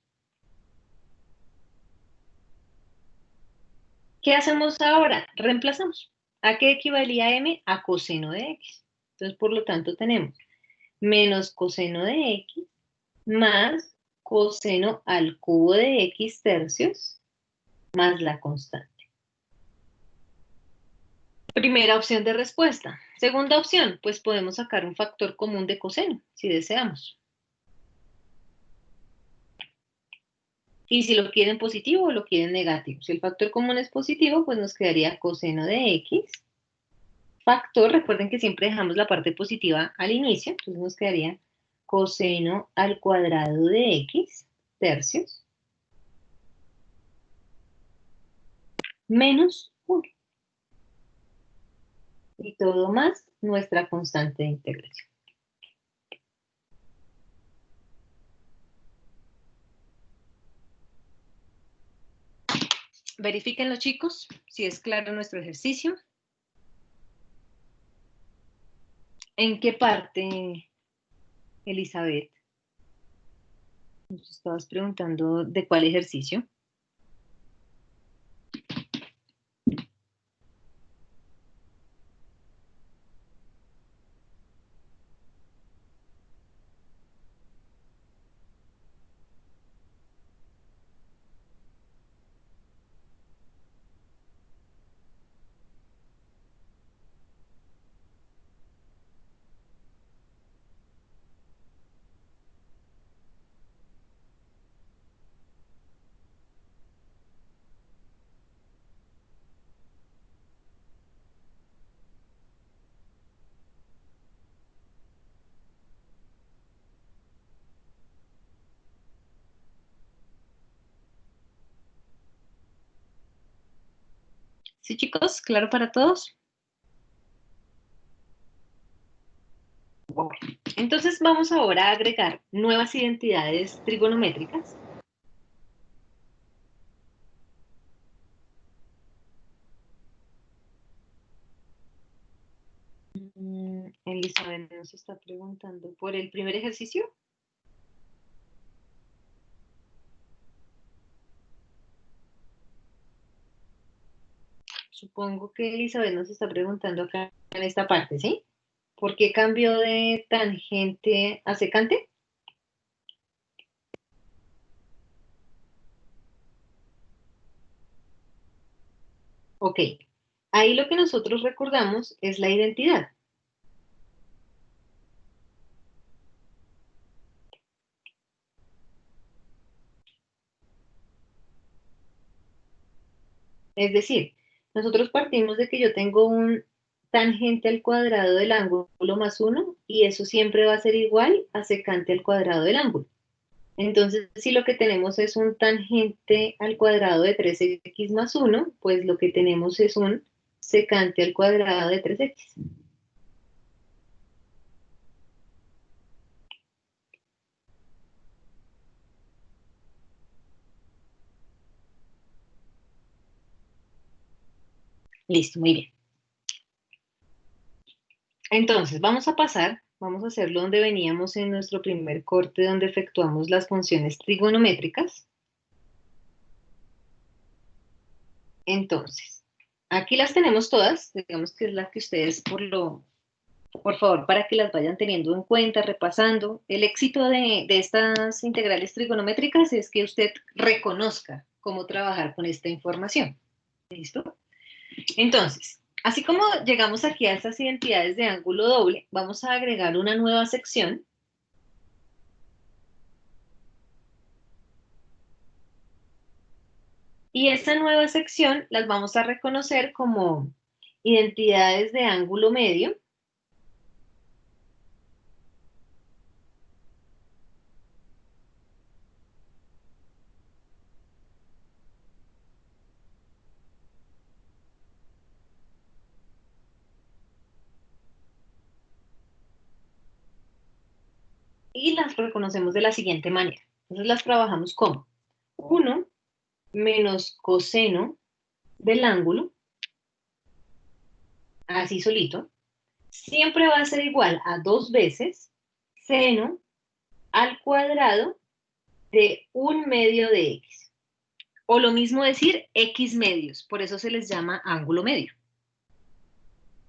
¿Qué hacemos ahora? Reemplazamos. ¿A qué equivalía m? A coseno de x. Entonces, por lo tanto, tenemos menos coseno de x más coseno al cubo de x tercios más la constante. Primera opción de respuesta. Segunda opción, pues podemos sacar un factor común de coseno, si deseamos. Y si lo quieren positivo o lo quieren negativo. Si el factor común es positivo, pues nos quedaría coseno de x. Factor, recuerden que siempre dejamos la parte positiva al inicio, entonces nos quedaría coseno al cuadrado de x tercios menos 1. Y todo más nuestra constante de integración. Verifíquenlo, chicos, si es claro nuestro ejercicio. ¿En qué parte, Elizabeth? Nos estabas preguntando de cuál ejercicio. ¿Sí, chicos? ¿Claro para todos? Bueno, entonces vamos ahora a agregar nuevas identidades trigonométricas. Elizabeth nos está preguntando por el primer ejercicio. Supongo que Elizabeth nos está preguntando acá en esta parte, ¿sí? ¿Por qué cambió de tangente a secante? Ok, ahí lo que nosotros recordamos es la identidad. Es decir, nosotros partimos de que yo tengo un tangente al cuadrado del ángulo más 1 y eso siempre va a ser igual a secante al cuadrado del ángulo. Entonces, si lo que tenemos es un tangente al cuadrado de 3x más 1, pues lo que tenemos es un secante al cuadrado de 3x. Listo, muy bien. Entonces, vamos a hacerlo donde veníamos en nuestro primer corte, donde efectuamos las funciones trigonométricas. Entonces, aquí las tenemos todas, digamos que es la que ustedes, por favor, para que las vayan teniendo en cuenta, repasando. El éxito de estas integrales trigonométricas es que usted reconozca cómo trabajar con esta información. ¿Listo? Entonces, Así como llegamos aquí a estas identidades de ángulo doble, vamos a agregar una nueva sección. Y esa nueva sección las vamos a reconocer como identidades de ángulo medio. Y las reconocemos de la siguiente manera. Entonces las trabajamos como 1 menos coseno del ángulo, así solito, siempre va a ser igual a 2 veces seno al cuadrado de 1/2 de x. O lo mismo decir x medios, por eso se les llama ángulo medio.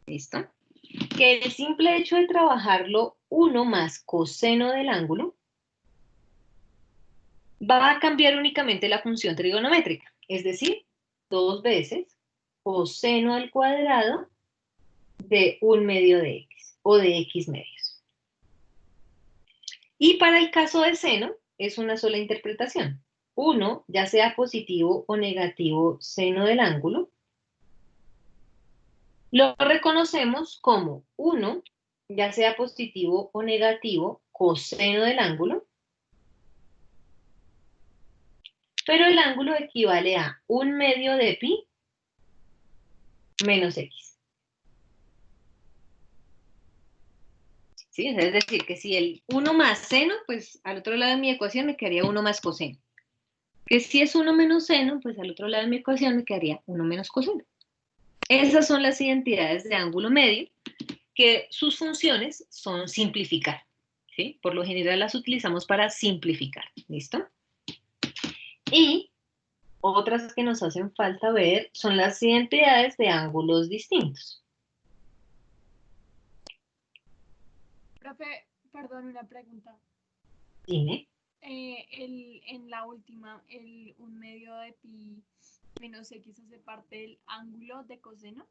¿Listo? Que el simple hecho de trabajarlo 1 más coseno del ángulo va a cambiar únicamente la función trigonométrica, es decir, 2 veces coseno al cuadrado de 1/2 de x o de x medios. Y para el caso de seno es una sola interpretación. 1, ya sea positivo o negativo seno del ángulo, lo reconocemos como 1, ya sea positivo o negativo coseno del ángulo, pero el ángulo equivale a 1/2 de pi menos x. ¿Sí? Es decir, que si el 1 más seno, pues al otro lado de mi ecuación me quedaría 1 más coseno. Que si es 1 menos seno, pues al otro lado de mi ecuación me quedaría 1 menos coseno. Esas son las identidades de ángulo medio, que sus funciones son simplificar. ¿Sí? Por lo general las utilizamos para simplificar. ¿Listo? Y otras que nos hacen falta ver son las identidades de ángulos distintos.
Profe, perdón, una pregunta.
Dime.
En la última, el 1/2 de pi menos x hace parte del ángulo de coseno.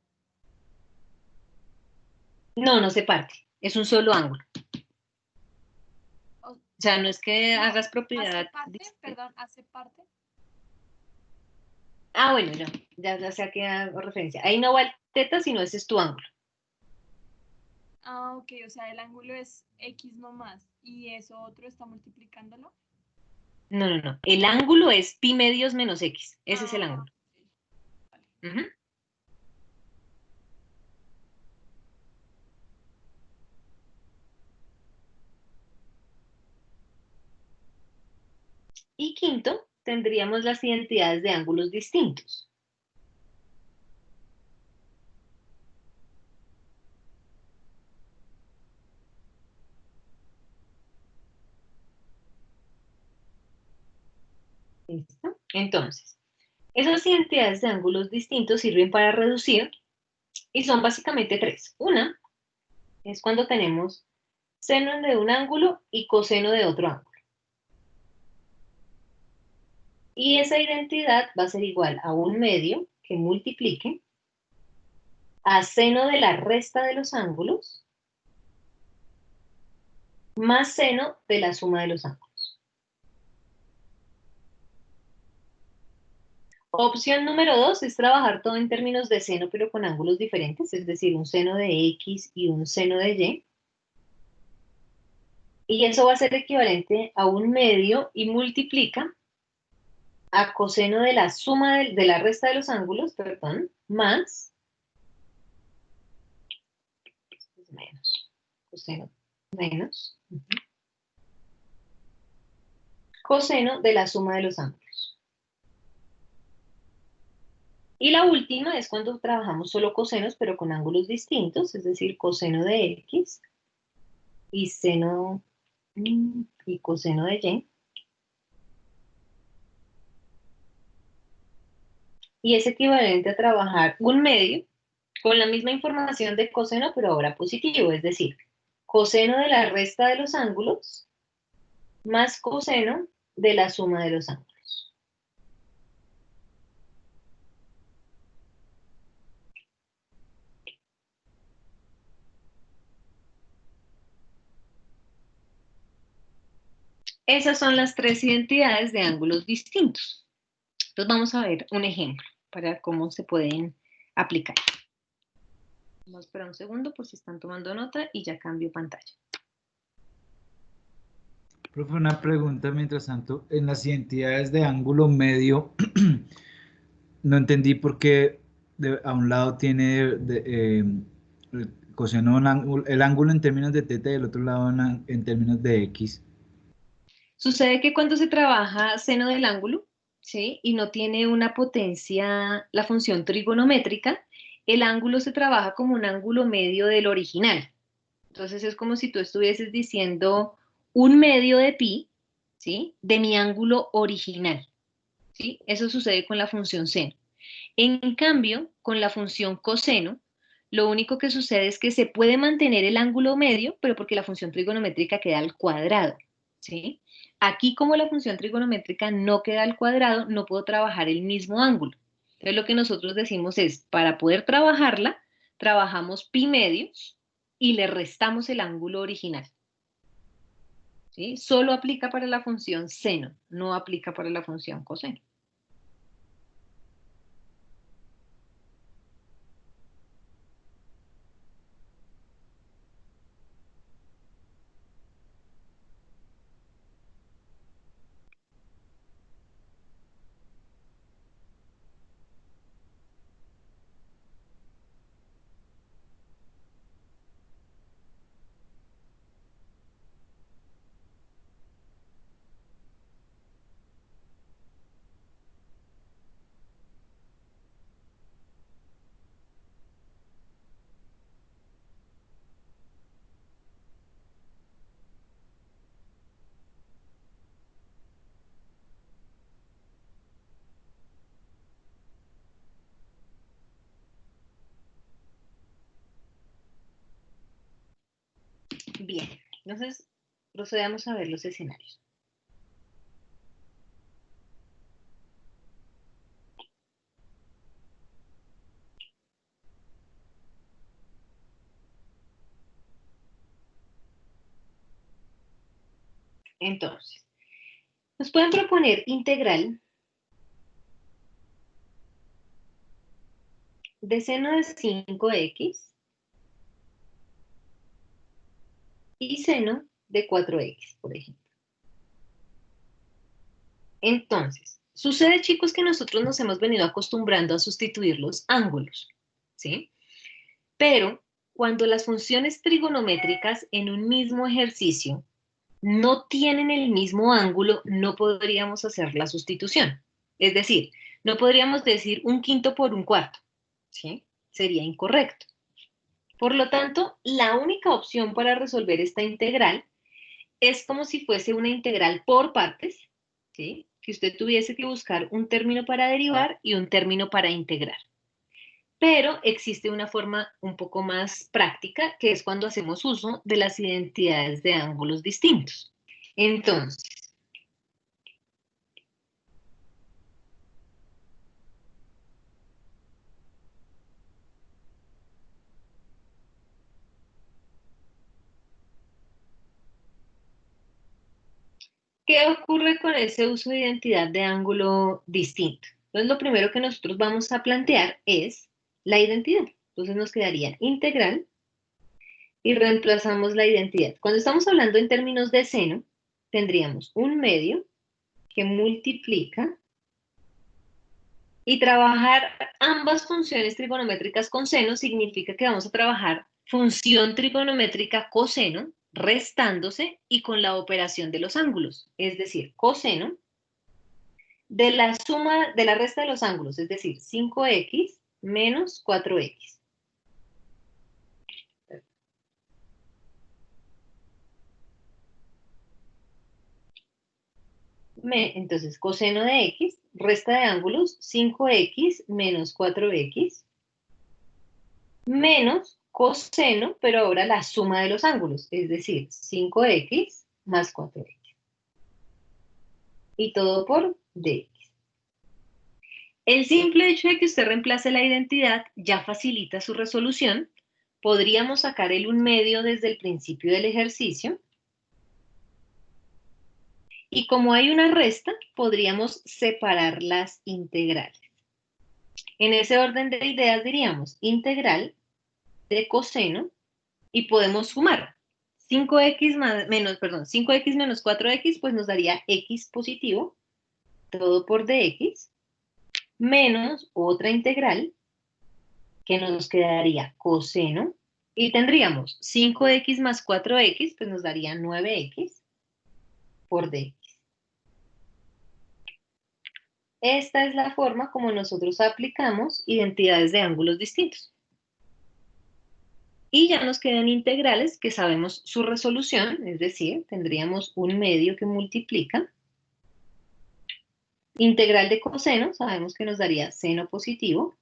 No, no se parte. Es un solo ángulo.
O
O sea, no es que
no,
hagas
¿hace
propiedad.
parte? Perdón, ¿hace parte?
Ah, bueno, no. Ya sé a qué hago referencia. Ahí no va el teta, sino ese es tu ángulo.
Ah, ok, o sea, el ángulo es x nomás y eso otro está multiplicándolo.
No, no, no. El ángulo es pi medios menos x. Ese es el
Ah,
ángulo.
vale.
Ujú. Y quinto, tendríamos las identidades de ángulos distintos. ¿Listo? Entonces, esas identidades de ángulos distintos sirven para reducir y son básicamente tres. Una es cuando tenemos seno de un ángulo y coseno de otro ángulo. Y esa identidad va a ser igual a 1/2 que multiplique a seno de la resta de los ángulos más seno de la suma de los ángulos. Opción número 2 es trabajar todo en términos de seno, pero con ángulos diferentes, es decir, un seno de X y un seno de Y. Y eso va a ser equivalente a 1/2 y multiplica a coseno de la suma de la resta de los ángulos, perdón, más menos, coseno menos, coseno de la suma de los ángulos. Y la última es cuando trabajamos solo cosenos, pero con ángulos distintos, es decir, coseno de X y seno y coseno de Y. Y es equivalente a trabajar 1/2 con la misma información de coseno, pero ahora positivo, es decir, coseno de la resta de los ángulos más coseno de la suma de los ángulos. Esas son las tres identidades de ángulos distintos. Entonces vamos a ver un ejemplo para cómo se pueden aplicar. Vamos a esperar un segundo por si están tomando nota y ya cambio pantalla.
Profe, una pregunta mientras tanto. En las identidades de ángulo medio, no entendí por qué a un lado tiene el coseno, el ángulo en términos de teta y el otro lado en términos de x.
Sucede que cuando se trabaja seno del ángulo, ¿sí? Y no tiene una potencia, la función trigonométrica, el ángulo se trabaja como un ángulo medio del original. Entonces es como si tú estuvieses diciendo un medio de pi, ¿sí? De mi ángulo original, ¿sí? Eso sucede con la función seno. En cambio, con la función coseno, lo único que sucede es que se puede mantener el ángulo medio, pero porque la función trigonométrica queda al cuadrado, ¿sí? Aquí, como la función trigonométrica no queda al cuadrado, no puedo trabajar el mismo ángulo. Entonces, lo que nosotros decimos es, para poder trabajarla, trabajamos pi medios y le restamos el ángulo original, ¿sí? Solo aplica para la función seno, no aplica para la función coseno. Bien, entonces procedamos a ver los escenarios. Entonces, nos pueden proponer integral de seno de 5x y seno de 4x, por ejemplo. Entonces, sucede, chicos, que nosotros nos hemos venido acostumbrando a sustituir los ángulos, ¿sí? Pero cuando las funciones trigonométricas en un mismo ejercicio no tienen el mismo ángulo, no podríamos hacer la sustitución. Es decir, no podríamos decir un quinto por un cuarto, ¿sí? Sería incorrecto. Por lo tanto, la única opción para resolver esta integral es como si fuese una integral por partes, ¿sí? Que usted tuviese que buscar un término para derivar y un término para integrar. Pero existe una forma un poco más práctica, que es cuando hacemos uso de las identidades de ángulos distintos. Entonces, ¿qué ocurre con ese uso de identidad de ángulo distinto? Entonces, lo primero que nosotros vamos a plantear es la identidad. Entonces, nos quedaría integral y reemplazamos la identidad. Cuando estamos hablando en términos de seno, tendríamos un medio que multiplica y trabajar ambas funciones trigonométricas con seno significa que vamos a trabajar función trigonométrica coseno restándose y con la operación de los ángulos, es decir, coseno de la suma de la resta de los ángulos, es decir, 5x menos 4x. Entonces, coseno de x, resta de ángulos, 5x menos 4x, menos coseno, pero ahora la suma de los ángulos, es decir, 5x más 4x. Y todo por dx. El simple hecho de que usted reemplace la identidad ya facilita su resolución. Podríamos sacar el 1 medio desde el principio del ejercicio. Y como hay una resta, podríamos separar las integrales. En ese orden de ideas diríamos integral de coseno y podemos sumar. 5x menos 4x pues nos daría x positivo, todo por dx, menos otra integral que nos quedaría coseno, y tendríamos 5x más 4x, pues nos daría 9x por dx. Esta es la forma como nosotros aplicamos identidades de ángulos distintos. Y ya nos quedan integrales que sabemos su resolución, es decir, tendríamos un medio que multiplica. Integral de coseno, sabemos que nos daría seno positivo.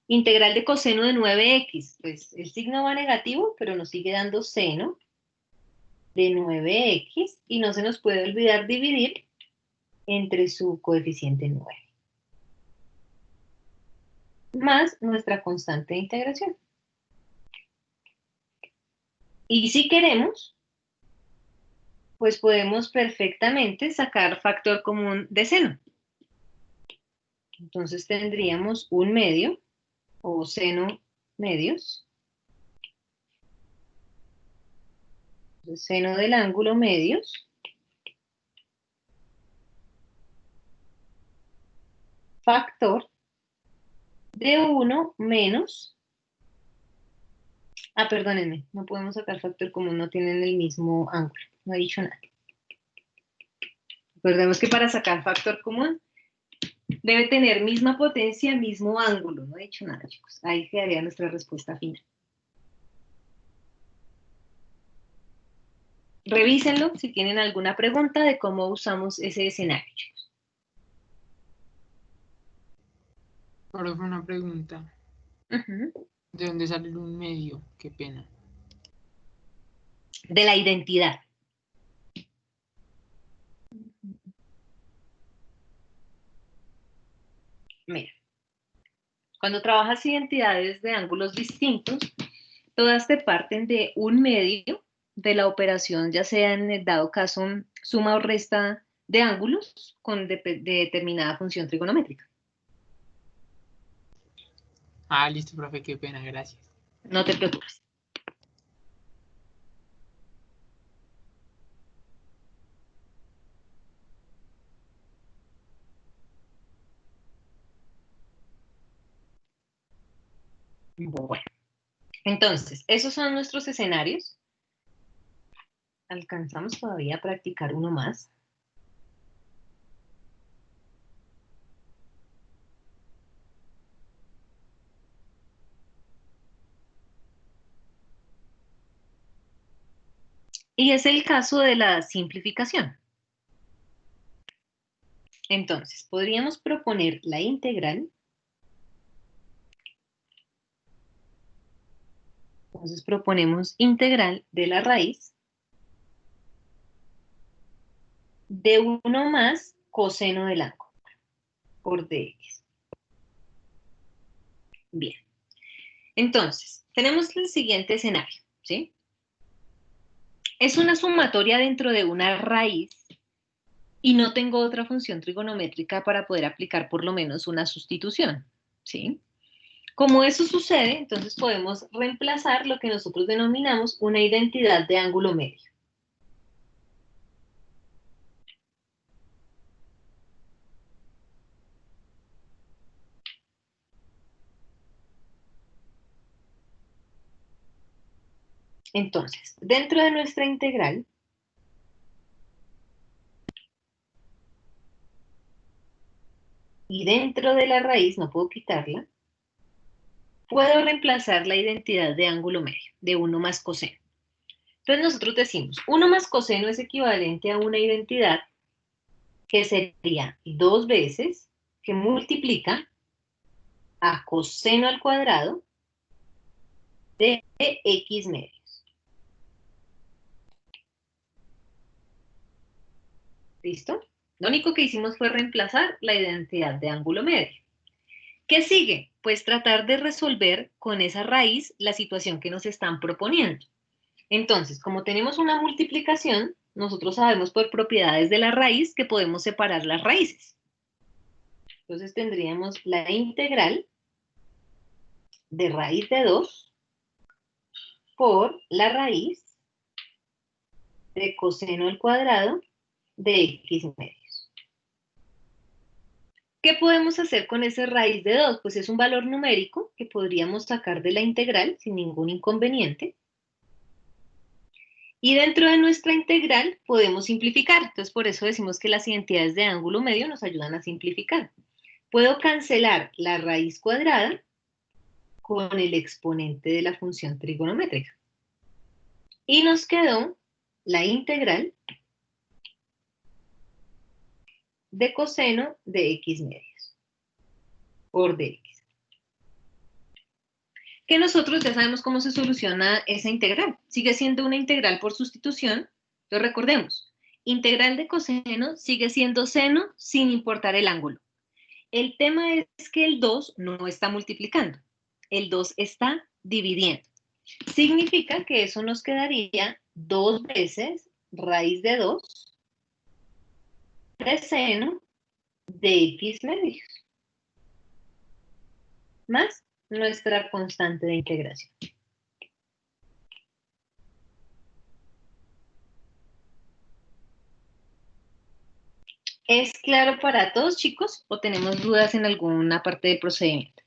Integral de coseno de 9x, pues el signo va negativo, pero nos sigue dando seno de 9x y no se nos puede olvidar dividir entre su coeficiente 9. Más nuestra constante de integración. Y si queremos, pues podemos perfectamente sacar factor común de seno. Entonces tendríamos un medio, o seno medios. El seno del ángulo medios. Factor de 1 menos... perdónenme, no podemos sacar factor común, no tienen el mismo ángulo. No he dicho nada. Recordemos que para sacar factor común debe tener misma potencia, mismo ángulo. No he dicho nada, chicos. Ahí quedaría nuestra respuesta final. Revísenlo si tienen alguna pregunta de cómo usamos ese escenario, chicos.
Profe, una pregunta. ¿De dónde sale el un medio? Qué pena.
De la identidad. Mira, cuando trabajas identidades de ángulos distintos, todas te parten de un medio de la operación, ya sea en el dado caso suma o resta de ángulos con determinada función trigonométrica.
Listo, profe, qué pena, gracias.
No te preocupes. Bueno, entonces, esos son nuestros escenarios. Alcanzamos todavía a practicar uno más. Y es el caso de la simplificación. Entonces, podríamos proponer la integral. Entonces, proponemos integral de la raíz de 1 más coseno del ángulo por dx. Bien. Entonces, tenemos el siguiente escenario, ¿sí? Es una sumatoria dentro de una raíz y no tengo otra función trigonométrica para poder aplicar por lo menos una sustitución, ¿sí? Como eso sucede, entonces podemos reemplazar lo que nosotros denominamos una identidad de ángulo medio. Entonces, dentro de nuestra integral, y dentro de la raíz, no puedo quitarla, puedo reemplazar la identidad de ángulo medio, de 1 más coseno. Entonces nosotros decimos, 1 más coseno es equivalente a una identidad que sería 2 veces que multiplica a coseno al cuadrado de x medios. ¿Listo? Lo único que hicimos fue reemplazar la identidad de ángulo medio. ¿Qué sigue? Pues tratar de resolver con esa raíz la situación que nos están proponiendo. Entonces, como tenemos una multiplicación, nosotros sabemos por propiedades de la raíz que podemos separar las raíces. Entonces tendríamos la integral de raíz de 2 por la raíz de coseno al cuadrado de x medios. ¿Qué podemos hacer con esa raíz de 2? Pues es un valor numérico que podríamos sacar de la integral sin ningún inconveniente. Y dentro de nuestra integral podemos simplificar. Entonces, por eso decimos que las identidades de ángulo medio nos ayudan a simplificar. Puedo cancelar la raíz cuadrada con el exponente de la función trigonométrica. Y nos quedó la integral de coseno de x medios por dx. Que nosotros ya sabemos cómo se soluciona esa integral. Sigue siendo una integral por sustitución. Entonces recordemos, integral de coseno sigue siendo seno sin importar el ángulo. El tema es que el 2 no está multiplicando. El 2 está dividiendo. Significa que eso nos quedaría 2 veces raíz de 2 de seno de x medios. Más nuestra constante de integración. ¿Es claro para todos, chicos? ¿O tenemos dudas en alguna parte del procedimiento?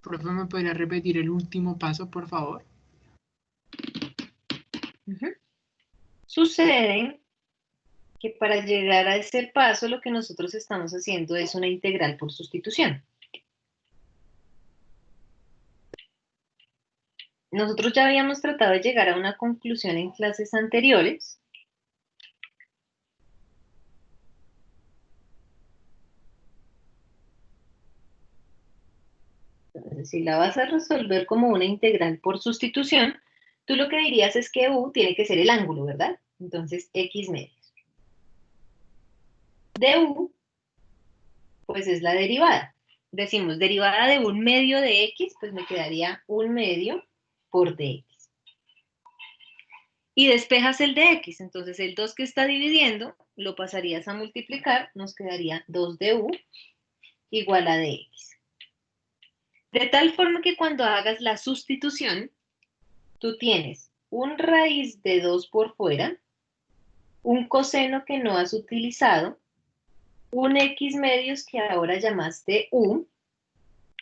Profe, ¿me podría repetir el último paso, por favor?
Sucede que para llegar a ese paso lo que nosotros estamos haciendo es una integral por sustitución. Nosotros ya habíamos tratado de llegar a una conclusión en clases anteriores. Entonces, si la vas a resolver como una integral por sustitución, tú lo que dirías es que u tiene que ser el ángulo, ¿verdad? Entonces, x medios. De u, pues es la derivada. Decimos, derivada de 1 medio de x, pues me quedaría 1 medio por dx. Y despejas el de x, entonces el 2 que está dividiendo, lo pasarías a multiplicar, nos quedaría 2 de u igual a dx. De tal forma que cuando hagas la sustitución, tú tienes un raíz de 2 por fuera, un coseno que no has utilizado, un x medios que ahora llamaste u,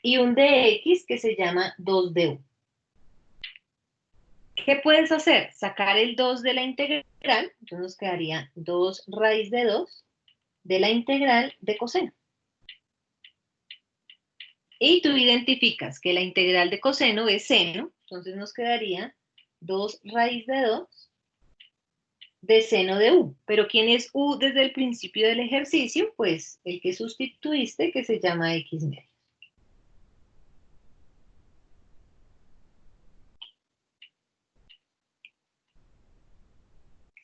y un dx que se llama 2 de u. ¿Qué puedes hacer? Sacar el 2 de la integral, entonces nos quedaría 2 raíz de 2 de la integral de coseno. Y tú identificas que la integral de coseno es seno, entonces nos quedaría 2 raíz de 2 de seno de u. Pero ¿quién es u desde el principio del ejercicio? Pues el que sustituiste, que se llama x medios.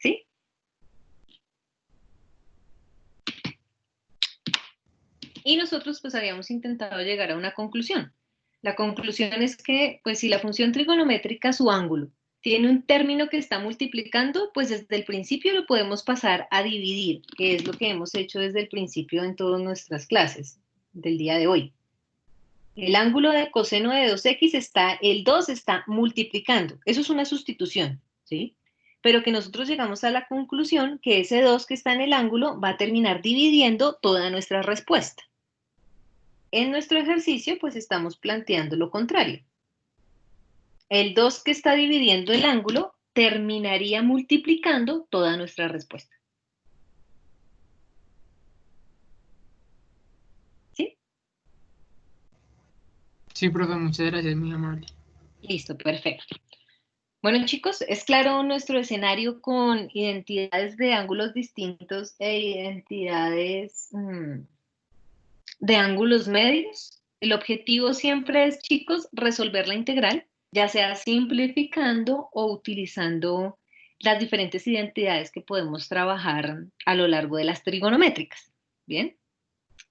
¿Sí? Y nosotros pues habíamos intentado llegar a una conclusión. La conclusión es que, pues si la función trigonométrica, su ángulo, tiene un término que está multiplicando, pues desde el principio lo podemos pasar a dividir, que es lo que hemos hecho desde el principio en todas nuestras clases del día de hoy. El ángulo de coseno de 2x el 2 está multiplicando. Eso es una sustitución, ¿sí? Pero que nosotros llegamos a la conclusión que ese 2 que está en el ángulo va a terminar dividiendo toda nuestra respuesta. En nuestro ejercicio, pues estamos planteando lo contrario. El 2 que está dividiendo el ángulo terminaría multiplicando toda nuestra respuesta. ¿Sí?
Sí, profe, muchas gracias, muy amable.
Listo, perfecto. Bueno, chicos, ¿es claro nuestro escenario con identidades de ángulos distintos e identidades de ángulos medios? El objetivo siempre es, chicos, resolver la integral, ya sea simplificando o utilizando las diferentes identidades que podemos trabajar a lo largo de las trigonométricas. ¿Bien?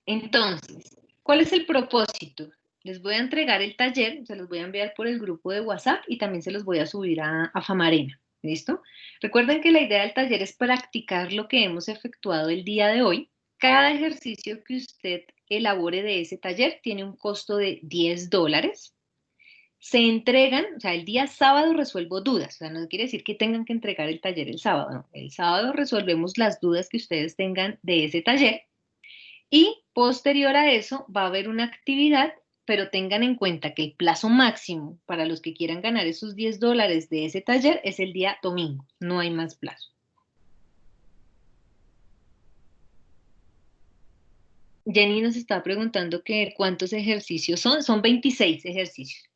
Entonces, ¿cuál es el propósito? Les voy a entregar el taller, se los voy a enviar por el grupo de WhatsApp y también se los voy a subir a Famarena. ¿Listo? Recuerden que la idea del taller es practicar lo que hemos efectuado el día de hoy. Cada ejercicio que usted elabore de ese taller tiene un costo de $10. Se entregan, o sea, el día sábado resuelvo dudas, o sea, no quiere decir que tengan que entregar el taller el sábado, no. El sábado resolvemos las dudas que ustedes tengan de ese taller y posterior a eso va a haber una actividad, pero tengan en cuenta que el plazo máximo para los que quieran ganar esos $10 de ese taller es el día domingo, no hay más plazo. Jenny nos está preguntando que cuántos ejercicios son 26 ejercicios.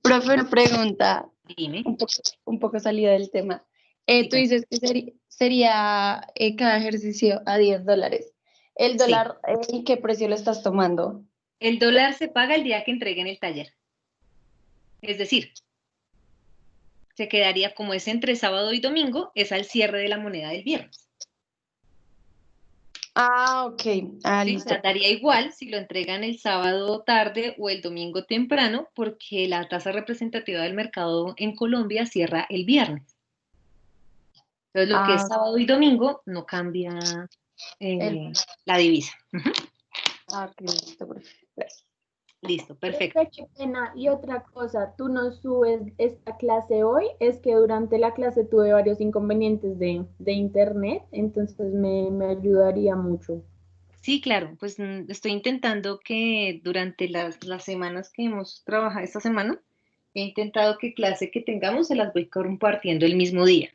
Profe, una pregunta,
Dime.
un poco salida del tema. Tú dices que sería cada ejercicio a $10. ¿El dólar, en qué precio lo estás tomando?
El dólar se paga el día que entreguen el taller. Es decir, se quedaría como es entre sábado y domingo, es al cierre de la moneda del viernes.
Ah, ok. Ah,
Sí, o
listo.
sea, daría igual si lo entregan el sábado tarde o el domingo temprano, porque la tasa representativa del mercado en Colombia cierra el viernes. Entonces, lo que es sábado y domingo no cambia la divisa.
Ah, ok, listo, profe. Gracias.
Listo, perfecto.
Profe, qué pena. Y otra cosa, tú no subes esta clase hoy, es que durante la clase tuve varios inconvenientes de internet, entonces me ayudaría mucho.
Sí, claro, pues estoy intentando que durante las semanas que hemos trabajado esta semana, he intentado que clase que tengamos se las voy compartiendo el mismo día.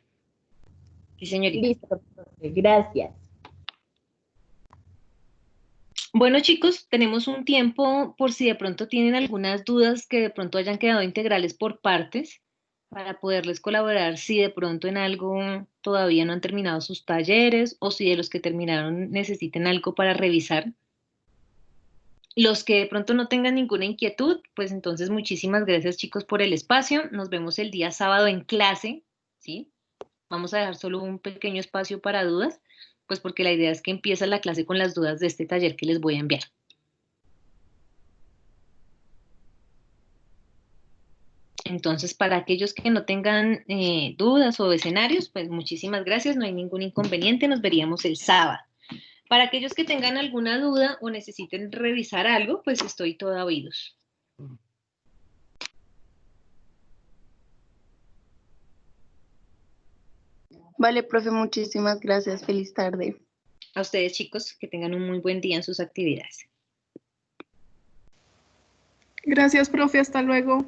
Sí, señorita.
Listo, profe, gracias.
Bueno, chicos, tenemos un tiempo por si de pronto tienen algunas dudas que de pronto hayan quedado integrales por partes para poderles colaborar si de pronto en algo todavía no han terminado sus talleres o si de los que terminaron necesiten algo para revisar. Los que de pronto no tengan ninguna inquietud, pues entonces muchísimas gracias, chicos, por el espacio. Nos vemos el día sábado en clase, ¿sí? Vamos a dejar solo un pequeño espacio para dudas, pues porque la idea es que empiece la clase con las dudas de este taller que les voy a enviar. Entonces, para aquellos que no tengan dudas o escenarios, pues muchísimas gracias, no hay ningún inconveniente, nos veríamos el sábado. Para aquellos que tengan alguna duda o necesiten revisar algo, pues estoy toda oídos.
Vale, profe, muchísimas gracias. Feliz tarde.
A ustedes, chicos, que tengan un muy buen día en sus actividades.
Gracias, profe. Hasta luego.